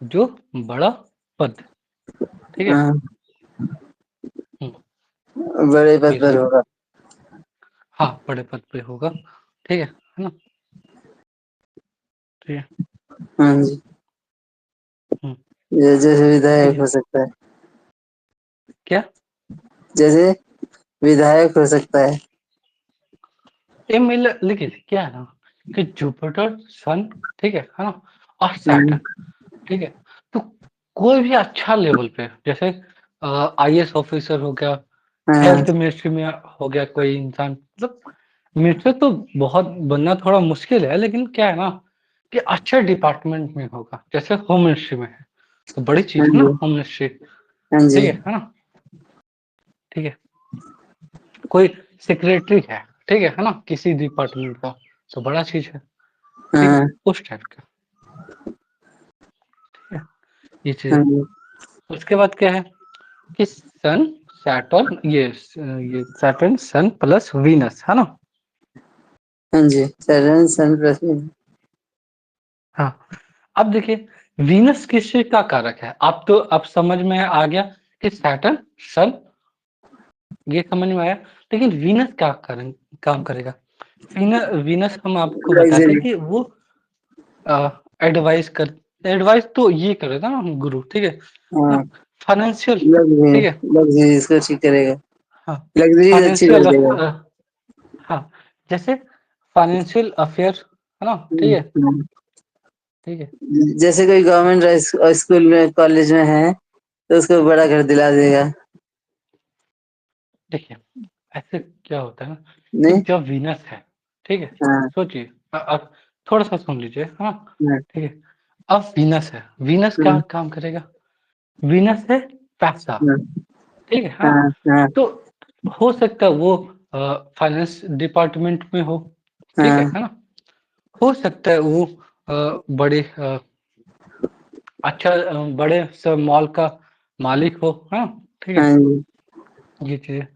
जो बड़ा पद, ठीक है? हाँ, हुँ, बड़े पद ये पर सब। होगा। हाँ, बड़े पद पे होगा, ठीक है ना? ठीक है। हाँ जी, हुँ, जैसे ठीक विधायक है। हो सकता है। क्या? जैसे विधायक हो सकता है। ये मिल देखिए क्या है ना कि जुपिटर, सन, ठीक है ना? और हम्म, सैटर्न, ठीक है? तो कोई भी अच्छा लेवल पे जैसे आईएएस ऑफिसर हो गया, हाँ हेल्थ मिनिस्ट्री में हो गया कोई इंसान, मतलब मिनिस्टर तो बहुत बनना थोड़ा मुश्किल है, लेकिन क्या है ना कि अच्छे डिपार्टमेंट में होगा, जैसे होम मिनिस्ट्री में है, तो बड़ी हाँ चीज़ है ना जी, होम मिनिस्ट्री, हाँ जी, ठीक है ना? ठीक है। कोई सेक्रेटरी है ना? किसी डिपार्टमेंट का, तो बड़ा चीज़ है, ठीक है? हाँ उस टाइप का, ठीक है? ये चीज़ हाँ है। जी, उसके बाद क्या है कि सन, सैटर्न ये सैटर्न, सन प्लस वीनस, है ना? हाँ जी, सैटर्न सन पृथ्वी। हाँ, अब देखिए वीनस किस चीज़ का कारक है? अब तो अब समझ में आ गया कि सैटर्न, सन ये समझ में आया, लेकिन वीनस क्या कारण काम करेगा? वीनस हम आपको बताते हैं लग्जरी। कि वो अ, एडवाइस कर एडवाइस तो ये करेगा ना गुरु, ठीक है ना? हाँ, फाइनेंशियल, लग्जरी, ठीक है? लग्जरी इसको ठीक करेगा। हाँ, लग्जरीज अच्छी कर फाइनेंशियल देगा। हाँ, जैसे फाइनेंशियल अफेयर, है ना? ठीक है, हम्म। ठीक है। जैसे कोई गवर्नमेंट स्कूल में कॉलेज में है तो उसको बड़ा घर दिला देगा। देखिए, ऐसे क्या होता है ना कि नहीं। जब वीनस है, ठीक है? हाँ सोचिए अब थोड़ा-सा सुन लीजिए, हाँ? हाँ ठीक है, अब वीनस है, वीनस क्या हाँ काम करेगा? वीनस है पैसा, ठीक है, हाँ? हाँ हाँ तो हो सकता है वो फाइनेंस डिपार्टमेंट में हो, ठीक हाँ है ना? हो सकता है वो बड़े अच्छा बड़े स मॉल का मालिक हो, हाँ? ठीक है? हाँ जी, ये चीज़ें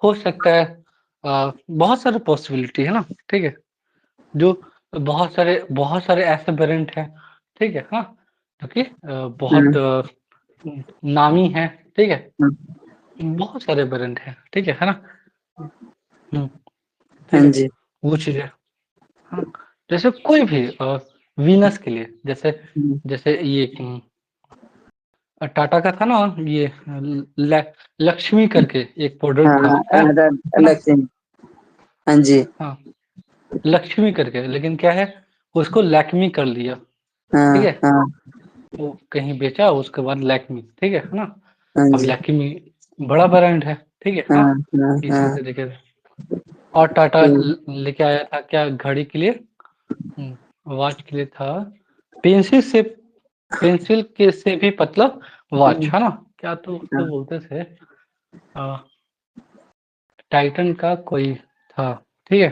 हो सकता है बहुत सारे पॉसिबिलिटी है ना, ठीक है? जो बहुत सारे ऐसे ब्रांड हैं, ठीक है? हाँ, जो कि बहुत हाँ नामी हैं, ठीक है? हाँ बहुत सारे ब्रांड हैं, ठीक है ना? हुँ, हाँ ठीक है? जी, वो चीज़ें हाँ, जैसे कोई भी वीनस के लिए जैसे हम्म, जैसे ये टाटा का था ना ये ल लक्ष्मी करके एक हाँ प्रोडक्ट था, हाँ, है ना? अलग से। हाँ जी। हाँ, लक्ष्मी करके, लेकिन क्या है उसको लैक्मी कर लिया, ठीक है? हाँ हाँ वो कहीं बेचा उसके बाद लैक्मी, ठीक है ना? हाँ अब जी। लैक्मी बड़ा ब्रांड है, ठीक है? हाँ हाँ, हाँ इसी हाँ। तरीके से और टाटा ठीक। लेके आया था क्या घड़ी के लिए, वॉच के लिए था पेंसिल से पेंसिल के से भी पतला वॉच, है ना? क्या तो उसको हाँ बोलते थे टाइटन का कोई था, ठीक है?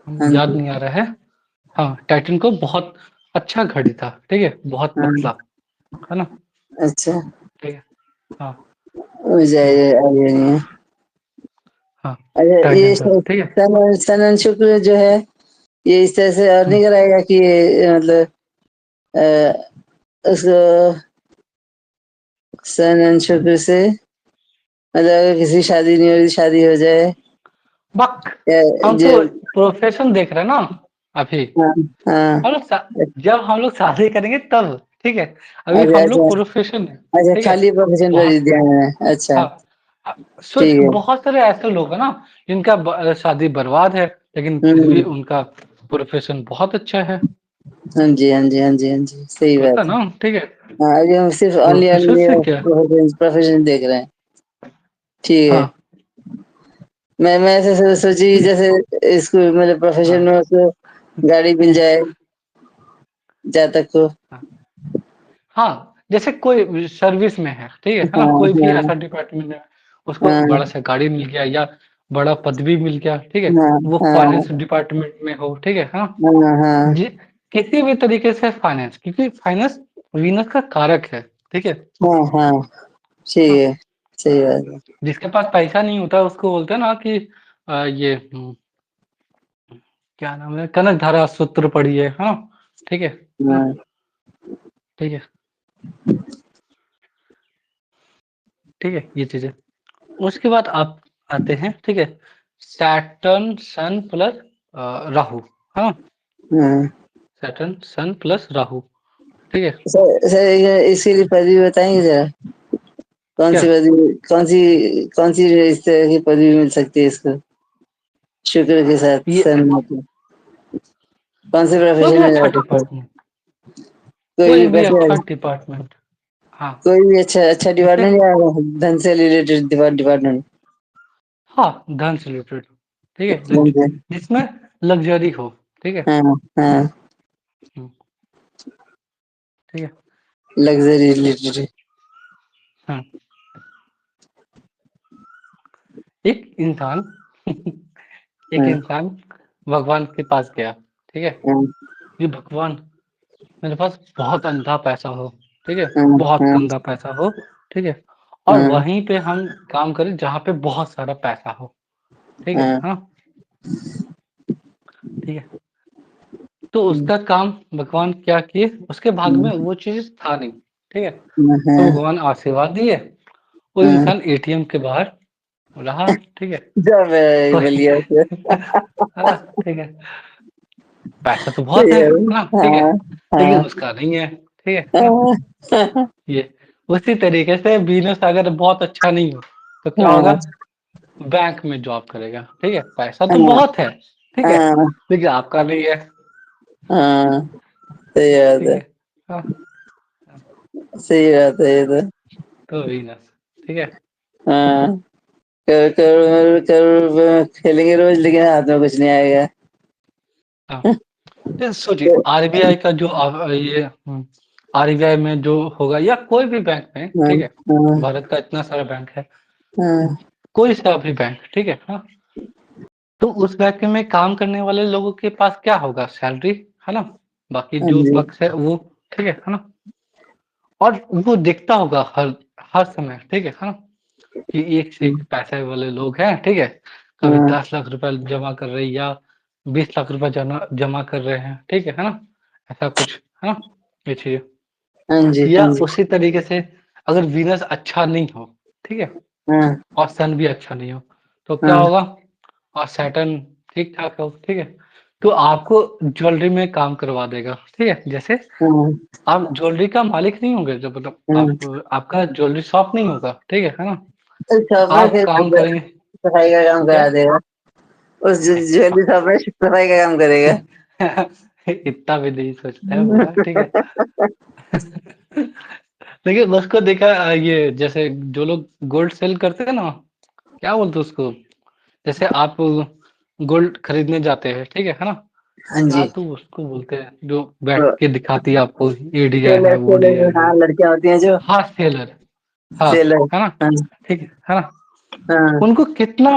हाँ याद जी। नहीं आ रहा है। हाँ, टाइटन को बहुत अच्छा घड़ी था, ठीक है? बहुत हाँ। पतला, है ना? अच्छा। ठीक है। हाँ, मुझे ठीक है। आइडिया नहीं है। हाँ, अच्छा, ये टाइटन का, ठीक है? सनन शुक्ल जो है, ये इस तरह से और हुँ, नहीं कराएगा कि मतलब उसको सनन शुक्ल से मतलब अगर किसी शादी नहीं हो रही, शादी हो जाए बक या हम तो जब। प्रोफेशन देख रहे हैं ना अभी। हाँ हाँ। हम लोग जब हम लोग शादी करेंगे तब, ठीक है? अभी अच्छा हम अच्छा। लोग प्रोफेशन है, अच्छा, ठीक है? खाली प्रोफेशन पर ही बहुत ध्यान है, अच्छा। हाँ, सोच ठीक है। बहुत सारे ऐसे लोग हैं ना जिनका शादी बर्बाद है, लेकिन फिर भी हम्म। उनका प्रोफेशन बहुत अच्छा है। हाँ जी हाँ जी हाँ जी हाँ जी, सही होता है बात है। ना, ठीक है? हाँ, अभी हम सिर्फ ओनली प्रोफेशन ओनली से क्या प्रोफेशन प्रोफेशन देख रहे हैं। ठीक है। हाँ, मैं ऐसे सोची कि जैसे इसको मतलब प्रोफेशन हाँ, में उसको गाड़ी मिल हुँ, जाए जहाँ तक को। हाँ। हाँ, जैसे कोई सर्विस में है, ठीक है ना? हाँ कोई भी हाँ ऐसा डिपार्टमेंट है, उसको हाँ बड़ा-सा गाड़ी मिल गया या बड़ा पदवी मिल गया, ठीक है? हाँ वो हाँ फाइनेंस डिपार्टमेंट में हो, ठीक है? हाँ, हाँ हाँ जी, किसी भी तरीके से फाइनेंस, क्योंकि फाइनेंस विनर का कारक है, ठीक है? हाँ हाँ। ठीक हाँ, है, सही बात है। जिसके पास पैसा नहीं होता उसको बोलते हैं ना कि ये क्या नाम है, कनक धारा सूत्र पढ़िए, हाँ, ठीक है ना? हाँ ठीक है, ठीक है, ये चीज़ें। उसके बाद आप आते हैं, ठीक है? सैटर्न सन प्लस राहु, हाँ? हाँ। सैटर्न सन प्लस राहु, ठीक है? सर इसके लिए पदवी बताएंगे जरा। कौन क्या? सी पदवी, कौन सी इस तरह की पदवी मिल सकती है इसको, शुक्र के साथ ये सन मतलब कौन से कोई प्रोफेशन भी में जा अच्छा सकते हैं। डिपार्टमेंट, कोई कोई भी भी वैसे, अच्छा डिपार्टमेंट, हाँ, कोई भी अच्छा अच्छा जैसे डिपार्टमेंट या धन से रिलेटेड डिपार्टमेंट। हाँ, धन से रिलेटेड, ठीक है? धन से। जिसमें लग्ज़री हो, ठीक है? हाँ हाँ। हुँ, ठीक है? Luxury related. हाँ, एक इंसान एक हाँ इंसान भगवान के पास गया, ठीक है? हाँ कि भगवान मेरे पास बहुत अंधा पैसा हो, ठीक है? हाँ बहुत हाँ गंदा पैसा हो, ठीक है? और हाँ वहीं पे हम काम करें जहाँ पे बहुत सारा पैसा हो, ठीक है? हाँ हाँ, ठीक है? तो उसका काम भगवान क्या किए, उसके भाग में वो चीज़ था नहीं, ठीक है? तो हाँ भगवान आशीर्वाद दिए, वो हाँ। इंसान एटीएम के बाहर रहा, ठीक है? जब कोई बोलिए सर। हाँ, ठीक है? पैसा तो बहुत सही है है। ना? ठीक है? हाँ लेकिन हाँ उसका नहीं है, ठीक है ना? हाँ ये उसी तरीके से बिज़नेस अगर बहुत अच्छा नहीं हो, तो क्या होगा? हाँ बैंक में जॉब करेगा, ठीक है? पैसा तो हाँ बहुत है, ठीक है? हाँ लेकिन आपका नहीं है, हाँ। सही बात ठीक है। है? हाँ, हाँ, सही बात है ये तो। तो बिज़नेस, ठीक है? हाँ। करोड़ करोड़ रुपए में खेलेंगे रोज, लेकिन हाथ में कुछ नहीं आएगा। हाँ, तो सोचिए तो, आरबीआई का जो ये आरबीआई में जो होगा या कोई भी बैंक में, हाँ ठीक है? हाँ भारत का इतना सारा बैंक है, हाँ कोई सा भी बैंक, ठीक है? हाँ, तो उस बैंक में काम करने वाले लोगों के पास क्या होगा? सैलरी, है ना? बाकी हाँ जो जी। बक्स है वो, ठीक है ना? और वो दिखता होगा हर हर समय, ठीक है ना? कि एक से एक पैसे वाले लोग हैं, ठीक है? कभी हाँ 10 लाख रुपए जमा कर रहे हैं या 20 लाख रुपए जमा जमा कर रहे हैं, ठीक है ना? ऐसा कुछ, है ना? ये चीज़ हाँ जी या हाँ जी। उसी तरीके से अगर वीनस अच्छा नहीं हो, ठीक है? हाँ और सन भी अच्छा नहीं हो, तो क्या हाँ होगा? और सैटर्न ठीक-ठाक हो, ठीक है? तो आपको ज्वेलरी में काम करवा देगा, ठीक है? जैसे हाँ, आप ज्वेलरी का मालिक नहीं होंगे, जो मतलब हाँ। आप आपका ज्वेलरी शॉप नहीं होगा, ठीक है ना? शॉप में आप फिर काम करेंगे सफाई का काम क्या? करा देगा। उस ज्वेलरी शॉप में सफाई का काम करेगा। इतना भी नहीं सोचता है बुआ, ठीक है? लेकिन उसको देखा ये जैसे जो लोग गोल्ड सेल करते हैं ना, क्या बोलते हैं उसको? जैसे आप गोल्ड खरीदने जाते हैं, ठीक है ना? हाँ क्या जी। तो उसको बोलते हैं जो बैठ तो के दिखाती है आपको, ये डिजाइन है, सेलर वो सेलर डिजाइन है। हाँ, लड़कियां होती हैं जो हाँ, सेलर। हाँ, सेलर। है ना? हाँ, ठीक है ना? हाँ। उनको कितना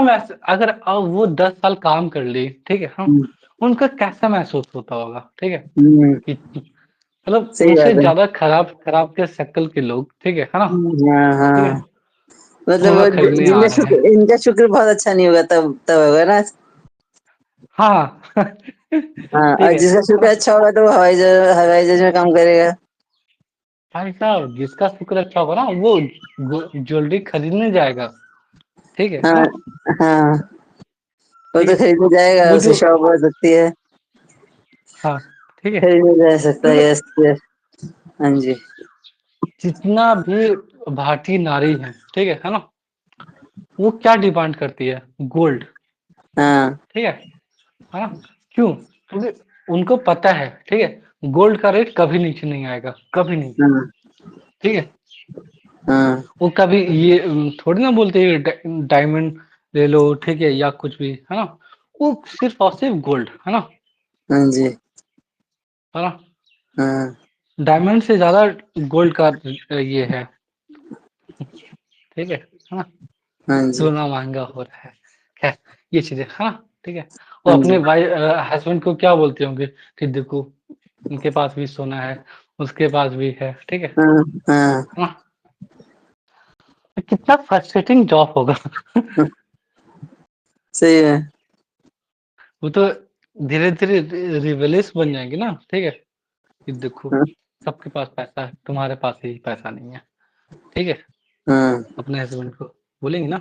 अगर वो 10 साल काम कर ली, ठीक है? हाँ, हम्म, उनका कैसा महसूस होता होगा, ठीक है? हम्म, कि मतलब सही उनसे बात है। ज़्यादा खराब खराब के शक्ल के लोग, ठीक है ना? हाँ, ठीक हाँ। है? मतलब सोना वो खरीदने आ जिनका रहे हैं। शुक्र इनका शुक्र बहुत अच्छा नहीं होगा, तब तब होगा ना। हाँ। हाँ, ठीक और है जिसका शुक्र ना? अच्छा होगा तो वो हवाई जहाज में काम करेगा। भाई साहब, जिसका शुक्र अच्छा होगा ना, वो ज्वेलरी खरीदने जाएगा, ठीक है हाँ, ना? हाँ। वो ठीक तो है? खरीदने जाएगा, वो उसे जो शौक हो सकती है। हाँ, ठीक है? खरीदने जा सकता है, क्योंकि यस, यस। हाँ जी। जितना भी भारतीय नारी है ना? वो क्या डिमांड करती है? गोल्ड, हाँ, ठीक है ना? क्यों? क्योंकि उनको पता है, ठीक है? गोल्ड का रेट कभी नीचे नहीं आएगा, कभी नहीं, हाँ, ठीक है? हाँ, वो कभी ये थोड़ी ना बोलते हैं डायमंड ले लो, ठीक है? या कुछ भी, है ना? वो सिर्फ और सिर्फ गोल्ड, है ना? हाँ जी। है ना? हाँ, डायमंड से ज़्यादा गोल्ड का ये है, ठीक है ना? हाँ जी। सोना महँगा हो रहा है। ख़ैर ये चीज़ें, हाँ, ठीक है। वो हाँ अपने जी। हस्बैंड को क्या बोलते होंगे कि देखो, उनके पास भी सोना है, उसके पास भी है, ठीक है? हाँ, हाँ। ना? कितना फ्रस्ट्रेटिंग जॉब होगा। सही है। वो तो धीरे-धीरे रिबेलियस बन जाएँगे ना, ठीक है? कि देखो, हाँ, सबके पास पैसा है, तुम्हारे पास ही पैसा नहीं है, ठीक है? हाँ, अपने हस्बैंड को बोलेंगे ना?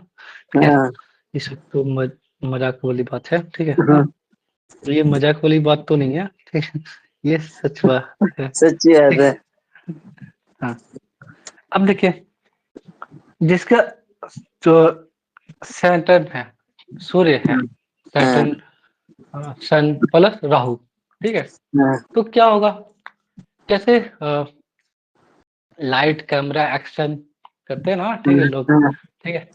ख़ैर, हाँ, ये सब तो मज़ाक वाली बात है, ठीक है ना? हाँ। तो ये मज़ाक वाली बात तो नहीं है, ठीक है? ये सच बात है, सच्ची बात ठीक है। है? हाँ, अब देखिए, जिसका जो सैटर्न है, सूर्य है, हाँ, सैटर्न सन प्लस राहु, ठीक है? हाँ, तो क्या होगा? जैसे लाइट, कैमरा, एक्शन करते हैं ना, ठीक है हाँ, लोग, हाँ, ठीक है?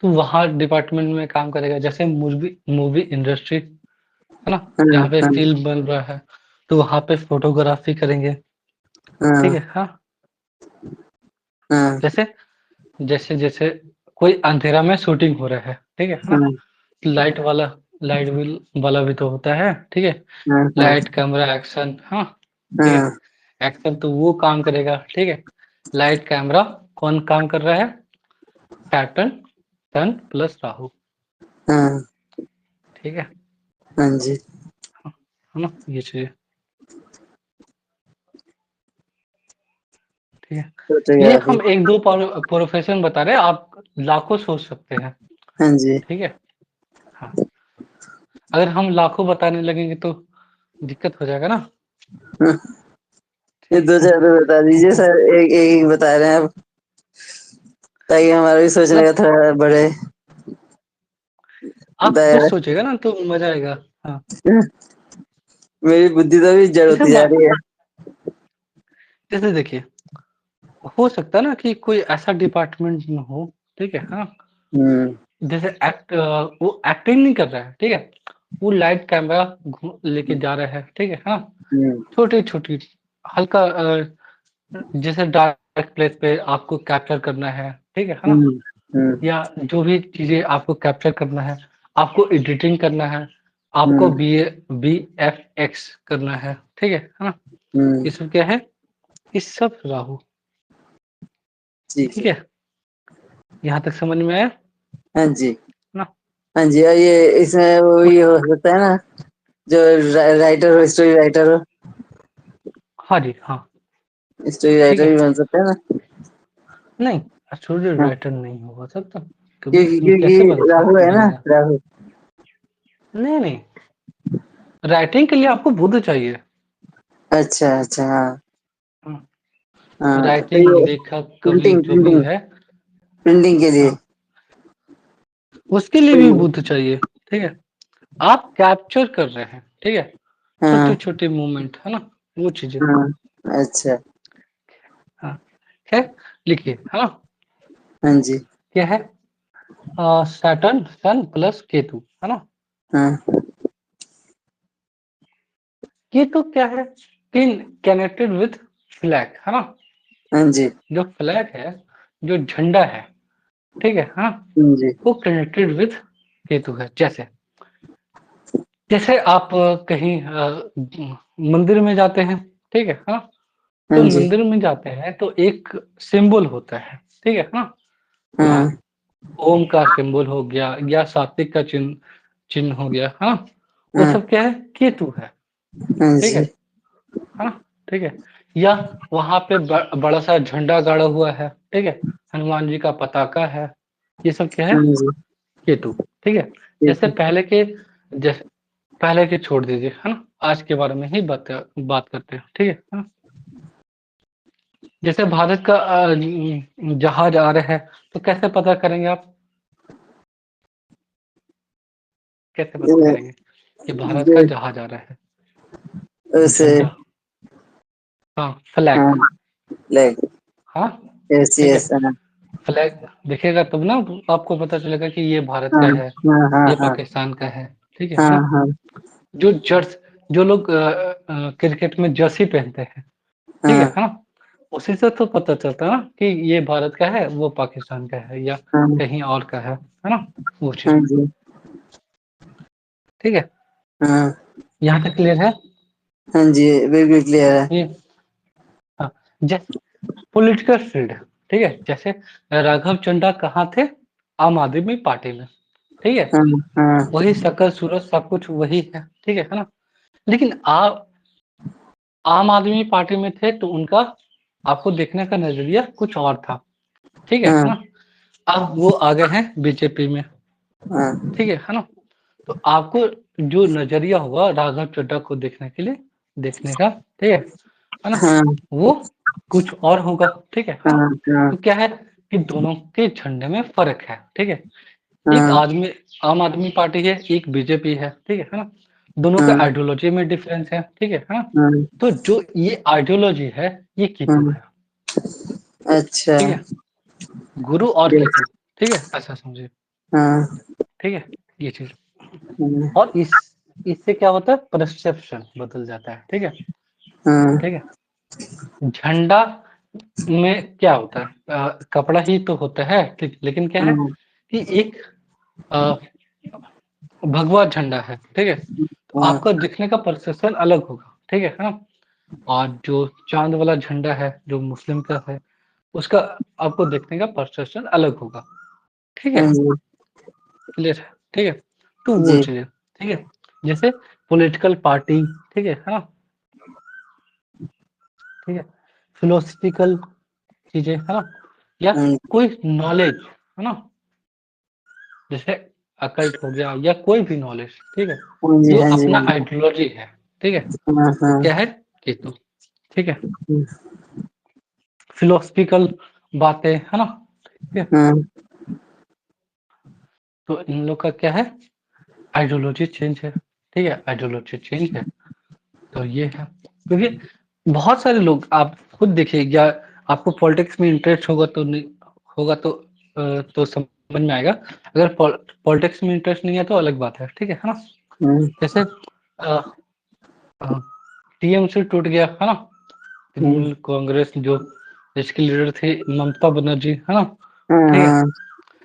तो वहाँ डिपार्टमेंट में काम करेगा, जैसे मूवी मूवी इंडस्ट्री, है ना? हाँ, जहाँ पे हाँ, स्टिल बन रहा है, तो वहाँ पे फोटोग्राफी करेंगे, ठीक हाँ, है? हाँ, हाँ, जैसे जैसे जैसे कोई अंधेरा में शूटिंग हो रहा है, ठीक है ना? हाँ, लाइट वाला लाइट भी वाला भी तो होता है, ठीक है? हाँ, हाँ, लाइट, कैमरा, एक्शन, हाँ, ठीक है? हाँ, एक्शन तो वो काम करेगा, ठीक है? लाइट, कैमरा कौन काम कर रहा है? सैटर्न, सन प्लस राहु, हाँ, ठीक है? हाँ जी। हाँ, है ना? ये चीज़ें, ठीक है? ये फोटोग्राफी। हम 1-2 प्रोफेशन बता रहे हैं, आप लाखों सोच सकते हैं, हाँ जी। ठीक है? हाँ, अगर हम लाखों बताने लगेंगे तो दिक्कत हो जाएगा ना? हाँ, ये ठीक दो है? चार तो बता दीजिए सर, एक एक बता रहे हैं आप, ताकि हमारा भी सोचने का मतलब थोड़ा बढ़े आप खुद दायरा। सोचिएगा ना तो मज़ा आएगा। हाँ, मेरी बुद्धि तो भी जड़ जैसे होती जा मा रही है। जैसे देखिए, हो सकता है ना कि कोई ऐसा डिपार्टमेंट में हो, ठीक है? हाँ, हम्म, जैसे वो एक्टिंग नहीं कर रहा है, ठीक है? वो लाइट कैमरा लेके जा रहा है, ठीक है? हाँ, हम्म, छोटी-छोटी हल्का जैसे डार्क प्लेस पे आपको कैप्चर करना है, ठीक है ना? हम्म, हम्म, या जो भी चीज़ें आपको कैप्चर करना है, आपको एडिटिंग करना है, आपको हम्म, वीएफएक्स करना है, ठीक है ना? हम्म। ये सब क्या है? ये सब राहु, ठीक ठीक है। है? यहाँ तक समझ में आया हाँ जी। ना? हाँ जी, और ये इसमें वो तो ये हो सकता है ना, जो राइटर हो, स्टोरी राइटर हो, हाँ जी, हाँ, स्टोरी ठीक राइटर भी है। बन सकता है ना। नहीं, स्टोरी हाँ, राइटर नहीं हो सकता, कभी क्योंकि कैसे क्योंकि राहु है ना, बनेगा? राहु। नहीं, नहीं, राइटिंग के लिए आपको बुध चाहिए। अच्छा अच्छा, हाँ हाँ, हाँ, तो राइटिंग, ये लेखक, कवि प्रिंटिंग जो भी प्रिंटिंग है। प्रिंटिंग के लिए। हाँ, उसके लिए भी सही बुध चाहिए। ठीक है, आप कैप्चर कर रहे हैं, ठीक है, है। हाँ छोटे-छोटे मूवमेंट, है ना? वो चीज़ें। हाँ, अच्छा। हाँ, है, लिखिए, है ना? हाँ जी। क्या है? सैटर्न सन प्लस केतु, है ना? हाँ केतु क्या है? किन कनेक्टेड विथ फ्लैग, है ना? हाँ जी। जो फ्लैग है, जो झंडा है, ठीक है, हाँ? हाँ जी। वो कनेक्टेड विथ केतु है। जैसे जैसे आप कहीं मंदिर में जाते हैं, ठीक है, हाँ? हाँ तो जी। मंदिर में जाते हैं तो एक सिंबल होता है, ठीक है, हाँ? हाँ ओम का सिंबल हो गया या सात्विक का चिन्ह चिन्ह हो गया, हाँ? वो हाँ। सब क्या है? केतु है, हाँ ठीक जी। है ना? ठीक है। या वहाँ पे बड़ा सा झंडा गाड़ा हुआ है, ठीक है? हनुमान जी का पताका है, ये सब क्या है? हाँ जी। केतु, ठीक है? ठीक जैसे है। जैसे पहले के छोड़ दीजिए, है ना? आज के बारे में ही बात करते हैं, ठीक है? हाँ? जैसे भारत का जहाज आ रहा है, तो कैसे पता करेंगे आप? कैसे पता ये- करेंगे कि भारत का ये- जहाज आ रहा है? उसे। झंडा, हाँ, फ्लैग, हाँ, फ्लैग। हाँ, यस ठीक है। यस, हाँ फ्लैग दिखेगा तब ना आपको पता चलेगा कि ये भारत हाँ का है, हाँ हाँ ये हाँ पाकिस्तान का है, ठीक है हाँ ना? हाँ जो जर्स जो लोग क्रिकेट में जर्सी पहनते हैं, ठीक हाँ है ना? उसी से तो पता चलता है ना कि ये भारत का है, वो पाकिस्तान का है या हाँ कहीं और का है ना? वो चीज़, हाँ जी। ठीक है? हाँ यहाँ तक क्लियर है? हाँ जी, बिल्कुल क्लियर है। ये, हाँ, जैसे पॉलिटिकल फील्ड, ठीक है? जैसे राघव चड्ढा कहाँ थे? आम आदमी पार्टी में, ठीक है? हाँ हाँ वही शक्ल सूरत सब कुछ वही है, ठीक है ना? लेकिन आप आम आदमी पार्टी में थे तो उनका आपको देखने का नज़रिया कुछ और था, ठीक है हाँ ना? अब वो आ गए हैं बीजेपी में, हाँ ठीक है ना? तो आपको जो नज़रिया होगा राघव चड्ढा को देखने के लिए देखने का, ठीक है ना? हाँ वो कुछ और होगा, ठीक है हाँ ना? हाँ तो क्या है कि दोनों के झंडे में फ़र्क है, ठीक है? एक हाँ आदमी आम आदमी पार्टी है, एक बीजेपी है, ठीक है ना? दोनों का हाँ आइडियोलॉजी में डिफरेंस है, ठीक है ना? हाँ तो जो ये आइडियोलॉजी है, ये केतु हाँ। है, अच्छा। ठीक है? गुरु और यस। केतु, ठीक है? ऐसा समझिए, हाँ ठीक है? ये चीज़, हाँ और इससे क्या होता है? परसेप्शन बदल जाता है, ठीक है? हाँ ठीक है? झंडा में क्या होता है? कपड़ा ही तो होता है, ठीक, लेकिन क्या है हाँ कि एक अ, भगवा झंडा है, ठीक है? तो हाँ आपका दिखने का परसेप्शन अलग होगा, ठीक है ना? और जो चाँद वाला झंडा है, जो मुस्लिम का है, उसका आपको देखने का परसेप्शन अलग होगा, ठीक है? हाँ जी। क्लियर है, ठीक है? तो वो जी। चीज़ें, ठीक है? जैसे पॉलिटिकल पार्टी, ठीक है ना? ठीक है? फिलोसॉफिकल चीज़ें, है ना? या हाँ कोई नॉलेज, है ना? जैसे अकल्ट हो गया या कोई भी नॉलेज, ठीक है? हाँ जी। जो हाँ जी। अपना हाँ जी। आइडियोलॉजी है, ठीक है? हाँ वो हाँ क्या है? केतु, ठीक है? फिलोसॉफिकल बातें, है ना? ठीक है? हाँ तो इन लोग का क्या है? आइडियोलॉजी चेंज है, ठीक है? आइडियोलॉजी चेंज है, तो ये है। क्योंकि बहुत सारे लोग आप खुद देखिए, या आपको पॉलिटिक्स में इंटरेस्ट होगा तो नहीं होगा तो समझ में आएगा। अगर पॉलिटिक्स में इंटरेस्ट नहीं है तो अलग बात है, ठीक है ना? हाँ जैसे अ अ, टीएमसी टूट गया, है ना? तृणमूल कांग्रेस जो जिसकी लीडर थी ममता बनर्जी, है ना? हाँ ठीक है? हाँ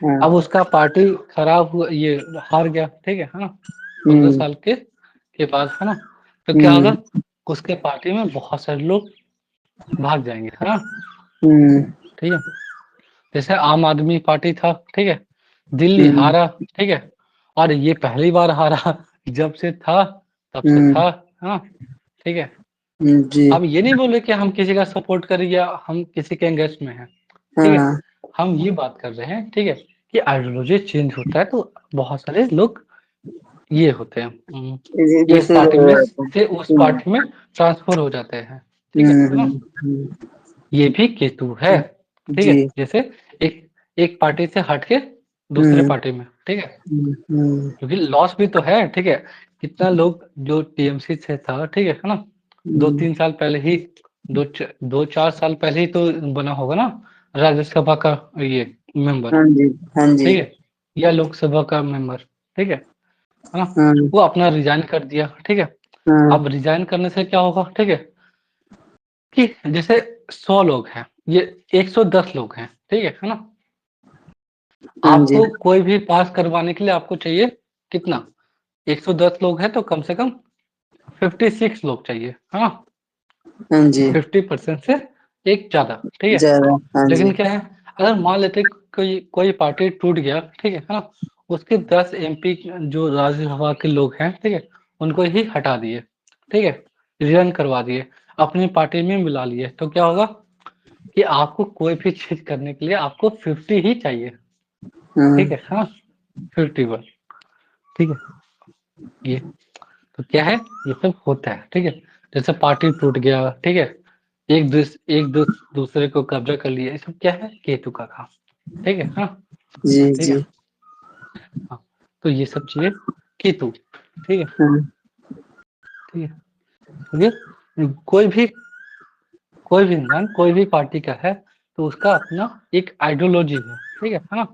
हाँ। अब उसका पार्टी खराब हुआ, ये हार गया, ठीक है ना? 15 हम्म साल के बाद, है ना? तो क्या हम्म होगा? उसके पार्टी में बहुत सारे लोग भाग जाएँगे, है ना? हम्म ठीक है? जैसे आम आदमी पार्टी था, ठीक है? दिल्ली हम्म हारा, ठीक है? और ये पहली बार हारा, जब से था तब से हम्म था, है ना? ठीक है? जी। हम ये नहीं बोल रहे कि हम किसी का सपोर्ट करें या हम किसी के अगेंस्ट में हैं, ठीक है? हाँ हम ये बात कर रहे हैं, ठीक है? कि आइडियोलॉजी चेंज होता है तो बहुत सारे लोग ये होते हैं। जी ये इस बिल्कुल पार्टी में से उस हम्म पार्टी में ट्रांसफर हो जाते हैं, ठीक है ना? हम्म हम्म, ये भी केतु है, ठीक है? जी जैसे एक एक पार्टी से हट के दूसरे हम्म पार्टी में, ठीक है? हम्म क्योंकि लॉस भी तो है, ठीक है? कितना लोग जो टीएमसी से था, ठीक है ना? हम्म, 2-3 साल पहले ही 2-4 साल पहले ही तो बना होगा ना राज्यसभा का ये मेंबर, हाँ जी हाँ जी ठीक है? या लोकसभा का मेंबर, ठीक है ना? हाँ वो अपना रिजाइन कर दिया, ठीक है? हाँ अब रिजाइन करने से क्या होगा, ठीक है? कि जैसे 100 लोग हैं, ये 110 लोग हैं, ठीक है ना? हाँ जी आपको कोई भी पास करवाने के लिए आपको चाहिए कितना? 110 लोग हैं तो कम से कम 56 लोग चाहिए, है ना? हाँ जी 50% से एक ज़्यादा, ठीक है? ज्यादा हाँ जी लेकिन क्या है, अगर मान लेते कोई कोई पार्टी टूट गया, ठीक है ना? उसके 10 एमपी जो राज्यसभा के लोग हैं, ठीक है? उनको ही हटा दिए, ठीक है? रिजाइन करवा दिए, अपनी पार्टी में मिला लिए, तो क्या होगा कि आपको कोई भी चीज़ करने के लिए आपको 50 ही चाहिए, ठीक हाँ है? हाँ, 50 बस, ठीक है? ये तो क्या है, ये सब होता है, ठीक है? जैसे पार्टी टूट गया, ठीक है? दूसरे को कब्जा कर लिया, ये सब क्या है, केतु का काम, ठीक है? हाँ, जी ठीक है? जी हाँ, तो ये सब चीजें केतु, ठीक है? हाँ ठीक है? तो ये कोई भी इंसान कोई भी पार्टी का है तो उसका अपना एक आइडियोलॉजी है ना?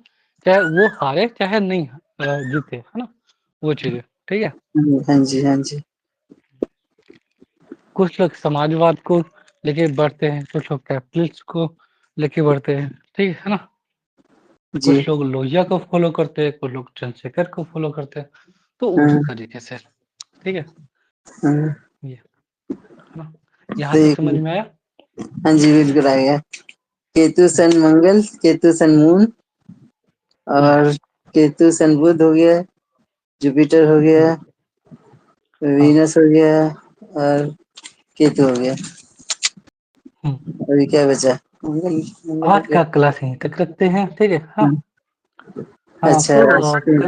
चाहे वो हारे चाहे नहीं जीते, है ना? वो चीजें, ठीक है? हाँ जी हाँ जी कुछ लोग समाजवाद को लेके बढ़ते हैं, कुछ लोग कैपिटलिस्ट को लेके बढ़ते हैं, ठीक है ना? जी कुछ लोग लोहिया को फॉलो करते हैं, कुछ लोग चंद्रशेखर को फॉलो करते हैं, तो उसी हाँ तरीके से, ठीक है? हाँ ये है ना? यहाँ तक ठीक समझ है में आया? हाँ जी बिल्कुल आ गया केतु सन मंगल केतु सन मून हम्म और केतु सन बुध हो गया जुपिटर हो हम्म, गया हाँ वीनस हो गया और केतु हो गया हम्म। अभी क्या बचा मंगल मंगल हो आज गया का क्लास यहीं तक रखते हैं, ठीक है? हाँ, हाँ, हम अच्छा आपको कल ठीक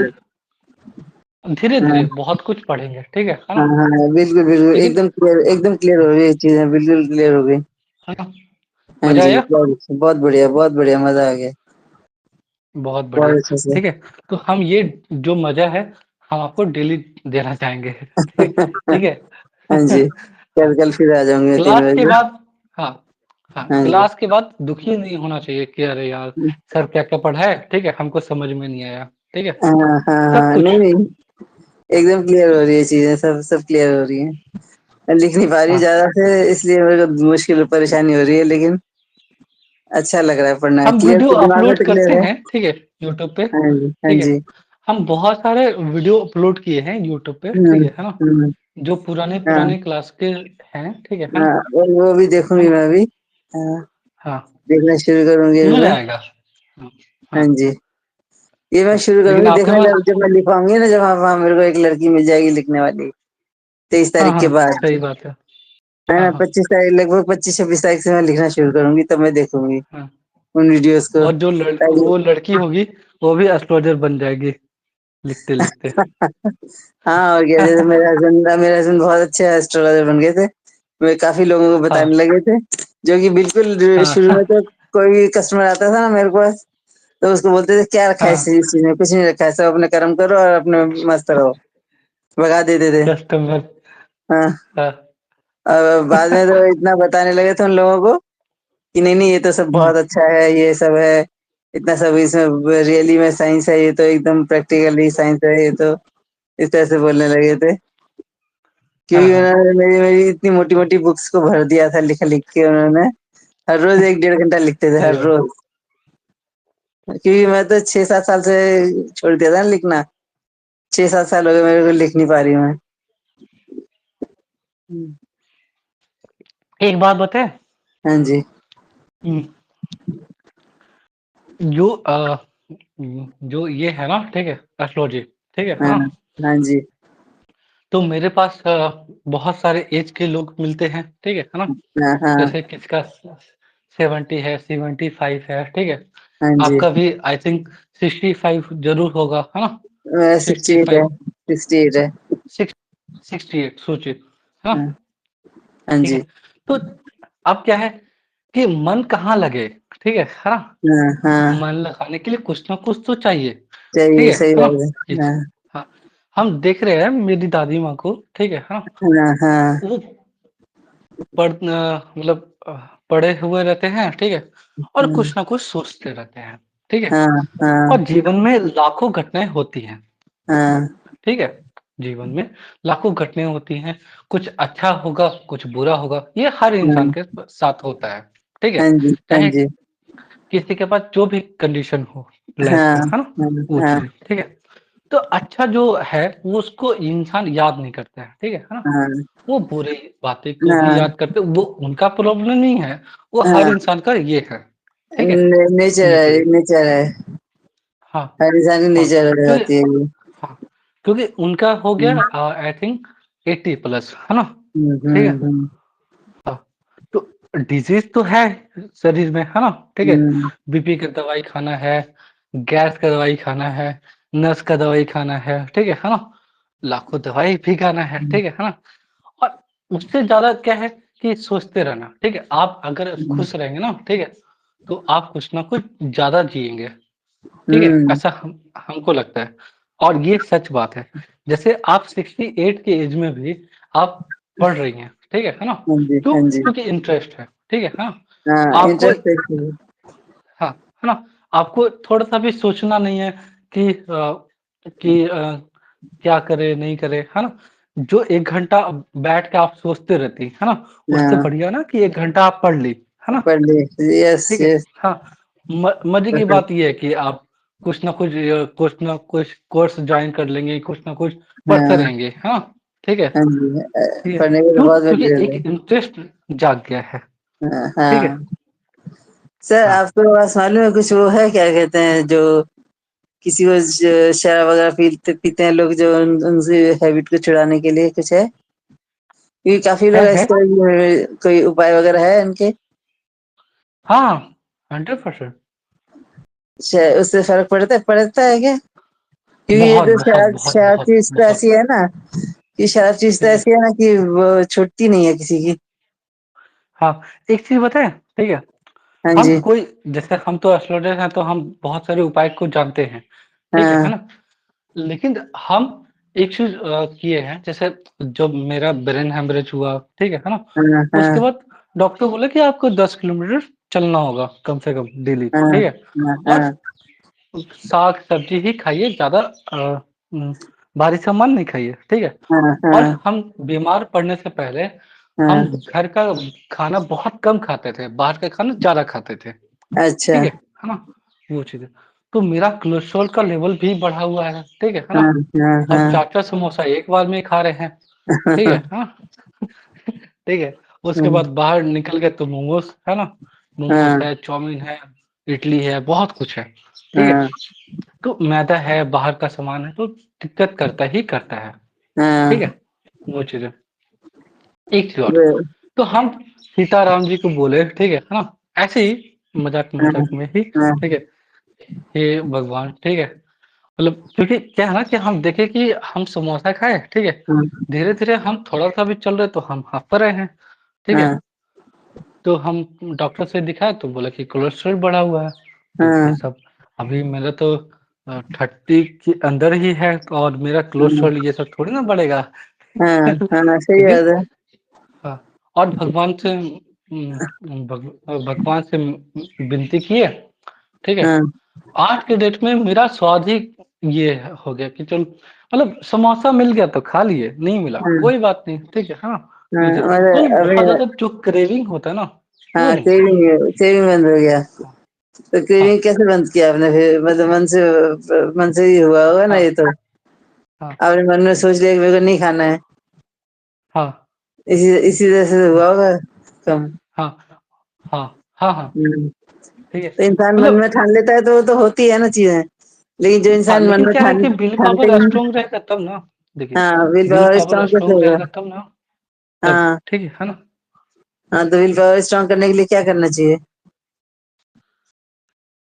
धीरे है धीरे हाँ बहुत कुछ पढ़ेंगे, ठीक है हाँ ना? हाँ बिल्कुल बिल्कुल लेकिन एकदम क्लियर हो गई चीजें बिल्कुल क्लियर हो गई है ना? हाँ मजा जी आया? बहुत बढ़िया मजा आ गया बहुत बढ़िया, बहुत अच्छे से ठीक है? तो हम ये जो मजा है हम आपको डेली देना चाहेंगे, ठीक ठीक है? हाँ जी हाँ, कल कल फिर आ जाऊंगे तीन क्लास के बजे बाद, हाँ हाँ, हाँ जी क्लास के बाद दुखी नहीं होना चाहिए कि अरे यार सर क्या क्या पढ़ाए, ठीक है? हमको समझ में नहीं आया, ठीक है? हाँ हाँ सब हाँ कुछ, नहीं नहीं एकदम क्लियर हो रही है चीजें सब सब क्लियर हो रही है लिख नहीं पा रही हूँ हाँ, ज्यादा से इसलिए मेरे को मुश्किल परेशानी हो रही है लेकिन अच्छा लग रहा है पढ़ना हम क्लियर वीडियो तो दिमाग में अपलोड तो करते क्लियर है हैं, ठीक है? यूट्यूब पे, हाँ जी हाँ ठीक है? जी हम बहुत सारे वीडियो अपलोड किए हैं यूट्यूब पे, ठीक हम्म है ना? हम्म जो पुराने हाँ पुराने क्लास के हैं, ठीक है हाँ ना? और वो भी है देखूंगी ना? मैं भी हाँ हाँ, देखना शुरू करूंगी अभी मजा मैं आएगा। हाँ हाँ हाँ जी ये मैं हाँ। शुरू लेकिन करूंगी आपके देखना पास, जब मैं लिखवाऊंगी ना जब वहाँ मेरे को एक लड़की मिल जाएगी लिखने वाली 23 तारीख के हाँ बाद सही बात है। है हाँ ना हाँ 25 तारीख लगभग 25-26 तारीख से मैं लिखना शुरू करूंगी तब मैं देखूंगी हाँ। उन वीडियोस को और जो ताकि वो लड़की होगी वो भी एस्ट्रोलॉजर बन जाएगी लिखते लिखते। हाँ और क्या जैसे मेरे हस्बैंड बहुत अच्छे एस्ट्रोलॉजर बन गए थे वे काफी लोगों को बताने हाँ लगे थे जो कि बिल्कुल हाँ शुरू में तो कोई भी कस्टमर आता था ना मेरे पास तो उसको बोलते थे क्या रखा है हाँ, इस चीज में कुछ नहीं रखा है सब अपने कर्म करो और अपने मस्त रहो भगा देते थे कस्टमर, हाँ हाँ, और बाद में तो इतना बताने लगे थे उन लोगों को कि नहीं नहीं ये तो सब हम्म, बहुत अच्छा है ये सब है इतना सब इसमें रियली में साइंस है ये तो एकदम प्रैक्टिकली साइंस है ये तो इस तरह से बोलने लगे थे हाँ क्योंकि हाँ उन्होंने मेरी मेरी इतनी मोटी मोटी बुक्स को भर दिया था लिख लिख के उन्होंने हर रोज 1-1.5 घंटा लिखते थे सही हर बात। रोज क्योंकि मैं तो 6-7 साल से छोड़ दिया था ना लिखना 6-7 साल हो गए मेरे को लिख नहीं पा रही हूँ मैं एक बात बताए, हाँ जी जो जो ये है ना, ठीक है, एस्ट्रोलॉजी, ठीक है हाँ हाँ? हाँ जी तो मेरे पास बहुत सारे एज के लोग मिलते हैं, ठीक है ना? हाँ हाँ जैसे किसका 70 है, 75 है, ठीक है? हाँ जी आपका भी आई थिंक 65 जरूर होगा, है ना? मेरा 68 है, 65, 68 है। 6 68 सोचिए, हाँ, हाँ, हाँ ठीक जी। है। तो अब क्या है कि मन कहाँ लगे, ठीक है ना? हाँ, हाँ, मन लगाने के लिए कुछ ना कुछ तो चाहिए, ठीक चाहिए, सही है ना? बात है। ये हाँ, हाँ, हम देख रहे हैं मेरी दादी माँ को, ठीक है ना? हाँ, हाँ, वो मतलब पढ़े हुए रहते हैं, ठीक है? और हाँ, कुछ ना कुछ सोचते रहते हैं, ठीक है? हाँ, हाँ, और जीवन में लाखों घटनाएँ होती हैं, हाँ, ठीक है? जीवन में लाखों घटनाएँ होती हैं, कुछ अच्छा होगा, कुछ बुरा होगा, ये हर इंसान हाँ, के साथ होता है, ठीक है? हाँ जी, हाँ चाहे जी। किसी के पास जो भी कंडीशन हो लाइफ हाँ, में, है ना? हाँ, वो हाँ, चीज़ें, ठीक है? तो अच्छा जो है, वो उसको इंसान याद नहीं करता है, ठीक है ना? हाँ, वो बुरी बातें को ही हाँ, याद करते, वो उनका प्रॉब्लम नहीं है, वो हर हाँ, इंसान का ये है, ठीक है? नेचर ये है, चीज़ है। नेचर है। हाँ, हर इंसान की हाँ, नेचर हो क्योंकि जाती है ये। हाँ, क्योंकि उनका हो गया हम्म, आई थिंक 80 प्लस, है ना? हम्म, ठीक है? हम्म, हाँ, तो डिज़ीज़ तो है शरीर में, है ना? ठीक है? हम्म, बीपी का दवाई खाना है, गैस का दवाई खाना है, नस का दवाई खाना है, ठीक है ना? लाखों दवाई भी खाना है, हम्म, ठीक है ना? और उससे ज़्यादा क्या है कि सोचते रहना, ठीक है? आप अगर हम्म, खुश रहेंगे ना, ठीक है? तो आप कुछ ना कुछ ज़्यादा जिएँगे, ठीक है? हम्म, ऐसा हमको लगता है और ये सच बात है। जैसे आप 68 की एज में भी आप पढ़ रही हैं, ठीक है ना? हाँ जी, क्यों? हाँ जी। क्योंकि इंटरेस्ट है, ठीक है ना? हाँ, आपको इंटरेस्ट है। हाँ, है ना? आपको थोड़ा-सा भी सोचना नहीं है कि क्या करें, नहीं करें, है ना? जो 1 घंटा बैठ के आप सोचते रहती, है ना? उससे हाँ, बढ़िया ना कि 1 घंटा आप पढ़ ली, है ना? पढ़ ली। यस, ठीक है? यस। हाँ, मज़े की बात ये है कि आप कुछ ना कुछ कोर्स जॉइन कर लेंगे, कुछ ना कुछ पढ़ते हाँ, रहेंगे, हाँ? ठीक है? हाँ जी। ठीक है? पढ़ने के तो क्यों? बहुत क्योंकि बेनिफिट एक है। इंटरेस्ट जाग गया है, हाँ, ठीक है? हाँ। सर, हाँ। आपको बस मालूम है कुछ वो है क्या कहते हैं जो किसी को शराब वगैरह पीते पीते हैं लोग जो उनसे हैबिट को छुड़ाने के लिए कुछ है? क्योंकि काफी लोग है। ऐसे कोई उपाय वगैरह है इनके? हाँ, 100% उससे फर्क पड़ता है क्या? क्योंकि ये बहुत, तो बहुत, बहुत, शराब बहुत, चीज तो बहुत, ऐसी है ना कि शराब चीज तो ठीक है। ऐसी है ना कि वो छूटती नहीं है किसी की। हाँ, एक चीज़ बताएँ, ठीक है? हाँ हम जी। कोई जैसे हम तो एस्ट्रोलॉजर हैं, तो हम बहुत सारे उपाय को जानते हैं, ठीक है हाँ, ना? लेकिन हम एक चीज़ किए हैं, जैसे जब मेरा ब्रेन हेमरेज हुआ, ठीक है ना? हाँ, उसके हाँ, बाद डॉक्टर बोला कि आपको 10 किलोमीटर चलना होगा कम से कम डेली, हाँ, ठीक है? हाँ, और हाँ, साग-सब्ज़ी ही खाइए, ज़्यादा भारी सामान नहीं खाइए, ठीक है? हाँ, और हाँ, हम बीमार पड़ने से पहले हम हाँ। घर का खाना बहुत कम खाते थे, बाहर का खाना ज़्यादा खाते थे, अच्छा। ठीक है ना? वो चीज़ है। तो मेरा कोलेस्ट्रॉल का लेवल भी बढ़ा हुआ है, ठीक है हाँ, ना? हाँ, हम हाँ। 4-4 समोसा एक बार में ही खा रहे हैं, ठीक है, हाँ? ठीक है, उसके बाद बाहर निकल गए तो मोमोज़, है ना? मोमोज़ हाँ, है, चाउमीन है, इडली है, बहुत कुछ है, ठीक है? हाँ, तो मैदा है, बाहर का सामान है, तो दिक्कत करता ही करता है, ठीक हाँ। है? वो चीज़ है। एक चीज़ और, वो- तो हम सीताराम जी को बोले, ठीक है ना? ऐसे ही हाँ, मज़ाक-मज़ाक में ही, हाँ, ठीक है? हे भगवान, ठीक है? मतलब क्योंकि क्या है ना कि हम देखें कि हम समोसा खाए, ठीक है? हाँ, धीरे-धीरे हम थोड़ा-सा भी चल रहे तो हम हाँफ रहे हैं, ठीक है? हाँ, तो हम डॉक्टर से दिखाए तो बोला कि कोलेस्ट्रॉल बढ़ा हुआ है। तो भाई हाँ, साहब अभी मेरा तो 30 के अंदर ही है तो और मेरा कोलेस्ट्रॉल ये सब थोड़ी ना बढ़ेगा। हाँ, हाँ, सही लेकिन बात है। हाँ, और भगवान से विनती किए, ठीक है? हाँ, आज के डेट में मेरा स्वाद ही ये हो गया कि चल मतलब समोसा मिल गया तो खा लिए, नहीं मिला हाँ, कोई बात नहीं, ठीक है, हाँ? हाँ, ये चीज़ मतलब मतलब अभी बहुत ज़्यादा जो क्रेविंग होता है ना, वो हाँ, नहीं है। सेविंग सेविंग बंद हो गया। हाँ, तो हाँ, क्रेविंग कैसे बंद किया आपने फिर? मतलब मन से ही हुआ होगा ना हाँ, ये तो? हाँ, आपने मन में सोच लिया कि मेरे को नहीं खाना है। हाँ, इसी इसी तरह से हाँ, हुआ होगा कम। हाँ, हाँ, हाँ, हाँ, हुँ। ठीक है। तो इंसान मन में मतलब ठान लेता है तो वो तो होती है ना चीज़ें। लेकिन जो हाँ, इंसान मन लेकिन में क्या है कि विल ठानता पावर ही नहीं। स्ट्रॉन्ग रहेगा तब ना, देखिए, हाँ, will will power power strong कैसे स्ट्रॉन्ग होगा? रहेगा तब ना, तब हाँ, ठीक है ना? हाँ, तो विल पावर स्ट्रॉन्ग करने के लिए क्या करना चाहिए?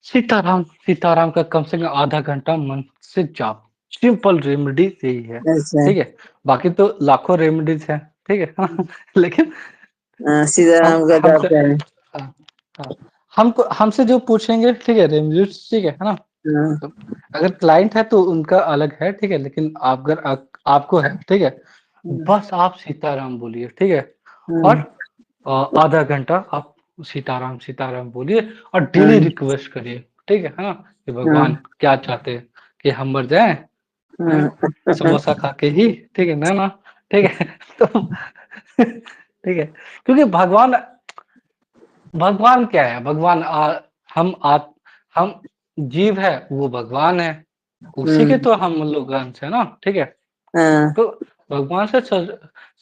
सीताराम, सीताराम का कम से कम आधा घंटा मन से जाप, सिंपल रेमेडीज यही है, अच्छा। ठीक है? बाकी तो लाखों रेमेडीज हैं, ठीक है? लेकिन हम सीताराम का जाप हमसे करें। हाँ, हाँ, हमको हमसे जो पूछेंगे, ठीक है, रेमेडीज, ठीक है ना? हाँ। तो अगर क्लाइंट है तो उनका अलग है, ठीक है? लेकिन आप अगर आपको है, ठीक है? बस आप सीताराम बोलिए, ठीक है? और हाँ। आधा घंटा आप सीताराम, सीताराम बोलिए और हाँ। डेली रिक्वेस्ट करिए, ठीक है ना? कि हाँ। भगवान क्या चाहते हैं कि हम मर जाएँ, हैं? हाँ। समोसा खा के ही, ठीक है ना? ठीक है? तो ठीक है, क्योंकि भगवान भगवान क्या है? भगवान हम हम जीव है, वो भगवान है, उसी के तो हम लोग अंश है ना, ठीक है? हाँ। तो भगवान से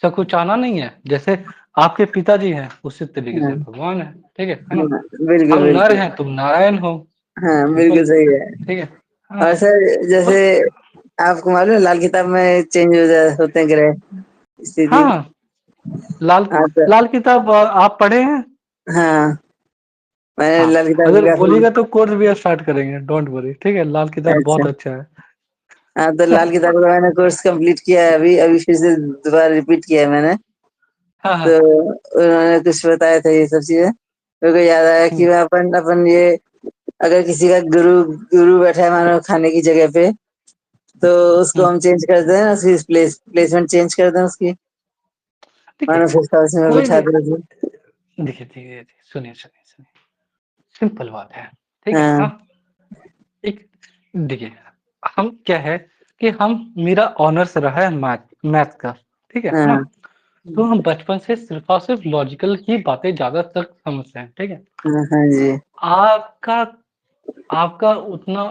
सकुचाना नहीं है, जैसे आपके पिताजी हैं, उसी तरीके से हाँ। भगवान है, ठीक है ना? हाँ, बिल्कुल हम नर बिल्कुल। हैं, तुम नारायण हो, हाँ, सिंपल, बिल्कुल सही है। ठीक है? और हाँ, सर जैसे बस आपको मालूम है लाल किताब में चेंज होते हैं ग्रह स्थिति। हाँ, लाल हाँ तो लाल किताब आप पढ़े हैं? हाँ, मैंने हाँ, लाल किताब अगर काफी। बोलिएगा तो कोर्स भी स्टार्ट करेंगे, डोंट वरी, ठीक है? लाल किताब अच्छा। बहुत अच्छा है। हाँ तो लाल किताब का मैंने कोर्स कंप्लीट किया है, अभी अभी फिर से दोबारा रिपीट किया है मैंने। हाँ, तो हाँ। उन्होंने कुछ बताया था ये सब चीजें, मेरे को याद आया कि हुँ, मैं अपन अपन ये अगर किसी का गुरु गुरु बैठा है मानो खाने की जगह पे, तो उसको हुँ। हम चेंज कर दें ना, उसकी प्लेसमेंट चेंज कर दें उसकी, देखिए, मानो फिर हाउस में कोई बिठा भी दें उसे। देखिए, देखिए, सुनिए, सिंपल बात है, ठीक है? हाँ। हाँ, एक देखिए, हम क्या है कि हम मेरा ऑनर्स रहा है मैथ मैथ का, ठीक है ना? हाँ। तो हम बचपन से सिर्फ़ और सिर्फ़ लॉजिकल ही बातें ज़्यादातर समझते हैं, ठीक है? हाँ। हाँ जी। आपका आपका उतना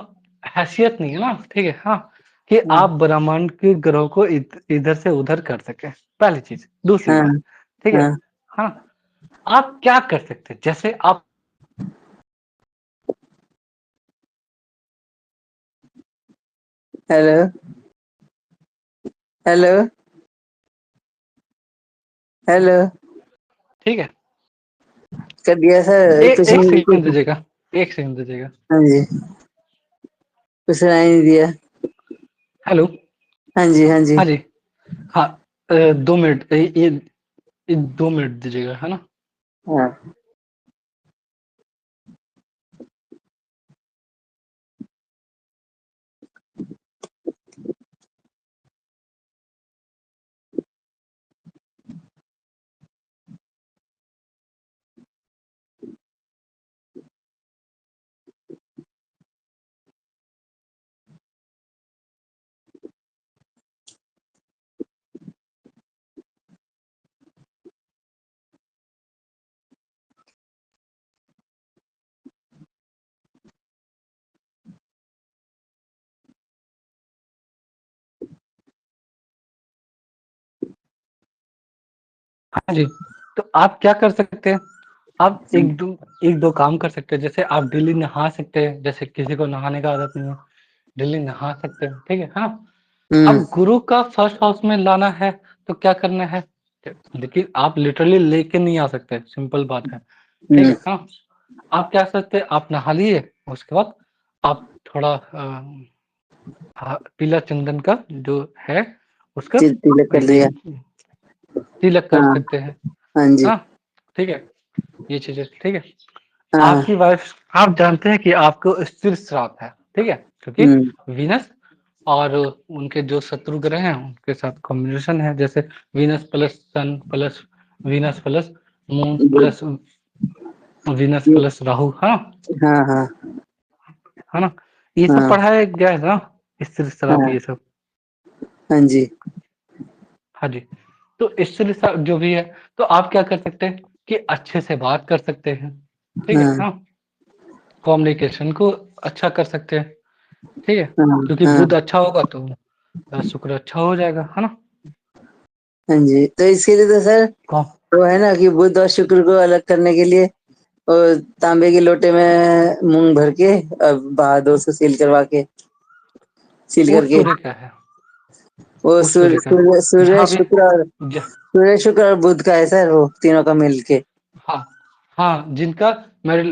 हैसियत नहीं है ना, ठीक है? हाँ, कि हाँ। आप ब्रह्मांड के ग्रहों को इधर से उधर कर सकें, पहली चीज़। दूसरी हाँ। बात, ठीक है? हाँ। हाँ, आप क्या कर सकते हैं? जैसे आप हेलो। हेलो। हेलो। ठीक है? कर दिया सर, कुछ एक नहीं सेकंड कुछ। दीजिएगा, 1 सेकंड दीजिएगा। हाँ जी, कुछ सुनाई नहीं दिया। हेलो, हाँ जी। हाँ जी। हाँ जी, हाँ 2 मिनट ये 2 मिनट दीजिएगा, है ना? हाँ। हाँ जी, तो आप क्या कर सकते हैं? आप 1-2 काम कर सकते हैं, जैसे आप डेली नहा सकते हैं, जैसे किसी को नहाने का आदत नहीं है, डेली नहा सकते हैं, ठीक है? हाँ, हम्म। अब गुरु का फर्स्ट हाउस में लाना है, तो क्या करना है? देखिए, आप लिटरली लेके नहीं आ सकते, सिंपल बात है, ठीक हम्म। है? हाँ, आप क्या कर सकते हैं, आप नहा लिए, उसके बाद आप थोड़ा हाँ, पीला चंदन का जो है, उसका तिलक कर ये लिया। तिलक कर हाँ। सकते हैं, हाँ जी। हाँ, ठीक है? ये चीज़ें, ठीक है? हाँ। आपकी वाइफ़ आप जानते हैं कि आपको स्थिर श्राप है, ठीक है? क्योंकि हम्म। वीनस और उनके जो शत्रु ग्रह हैं, उनके साथ कॉम्बिनेशन है, जैसे Venus plus sun plus Venus plus moon good. Plus Venus plus Rahu, हाँ, हाँ। हाँ। है ना? ये सब हाँ। पढ़ाया गया है ना, स्थिर श्राप हाँ। ये सब। हाँ जी। हाँ जी, तो स्थिर श्राप जो भी है, तो आप क्या कर सकते हैं कि अच्छे से बात कर सकते हैं, ठीक है? हाँ। हाँ, कम्युनिकेशन को अच्छा कर सकते हैं। ठीक है? हाँ। क्योंकि हाँ। बुध अच्छा होगा तो शुक्र अच्छा हो जाएगा, है ना? हाँ जी, तो इसके लिए तो सर कौन वो है ना कि बुध और शुक्र को अलग करने के लिए और तांबे के लोटे में मूंग भर के और बाहर दो उसको सील वो करके। सूर्य का है, वो वो सूर्य का है। सूर्य जहाँ भी ज शुक्र और बुध का है सर, वो तीनों का मिल के। हाँ, हाँ, जिनका मेरे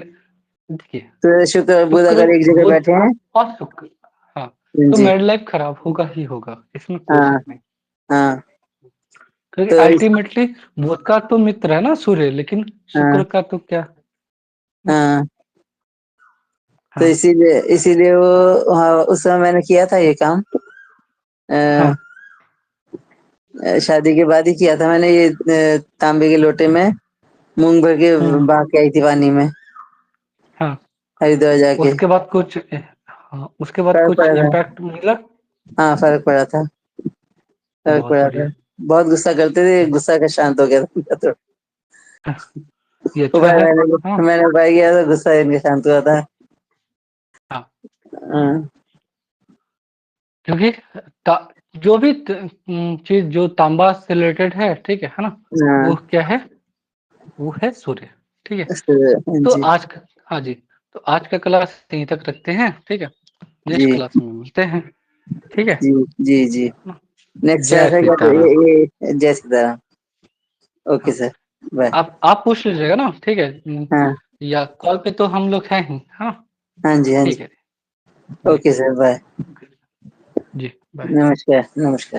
देखिए सूर्य शुक्र और बुध शुक्र, अगर एक जगह बुध बैठे हैं। और शुक्र, हाँ, तो जी। मैरिड लाइफ खराब होगा ही होगा, इसमें कोई हाँ शक नहीं। हाँ। क्योंकि तो इस अल्टीमेटली बुध का तो मित्र है ना सूर्य, लेकिन शुक्र हाँ का तो क्या ना। हाँ। तो हाँ इसीलिए वो, हाँ, उस समय मैंने किया था ये काम। हाँ शादी के बाद ही किया था मैंने ये, तांबे के लोटे में मूंग भर के हम्म बहा के आई थी पानी में, हाँ। हरिद्वार जाके। उसके बाद कुछ, हाँ उसके बाद फर्क कुछ पड़ा था। इम्पैक्ट मिला। हाँ फर्क पड़ा था। फर्क बहुत पड़ा था। बढ़िया। बहुत गुस्सा करते थे, गुस्सा का शांत हो गया था उनका तो। ये अच्छा उपाय है। हाँ मैंने उपाय किया था, गुस्सा इनका शांत हुआ था। हाँ। हाँ क्योंकि जो भी चीज जो तांबा से रिलेटेड है, ठीक है ना, वो हाँ। क्या है, वो है सूर्य। ठीक है। तो जी आज का, हाँ जी, तो आज का क्लास यहीं तक रखते हैं, ठीक है। नेक्स्ट जी क्लास में मिलते हैं, ठीक है जी जी जी। ना? नेक्स्ट जय क्लास है क्या? तो सीताराम। ये जय सीताराम। ओके हाँ, सर। बाय। आप पूछ लीजिएगा ना, ठीक है। हाँ या कॉल पे तो हम लोग हैं ही, हाँ। हाँ जी हाँ ठीक जी। है जी। Okay sir, bye. जी बाय। नमस्कार नमस्कार।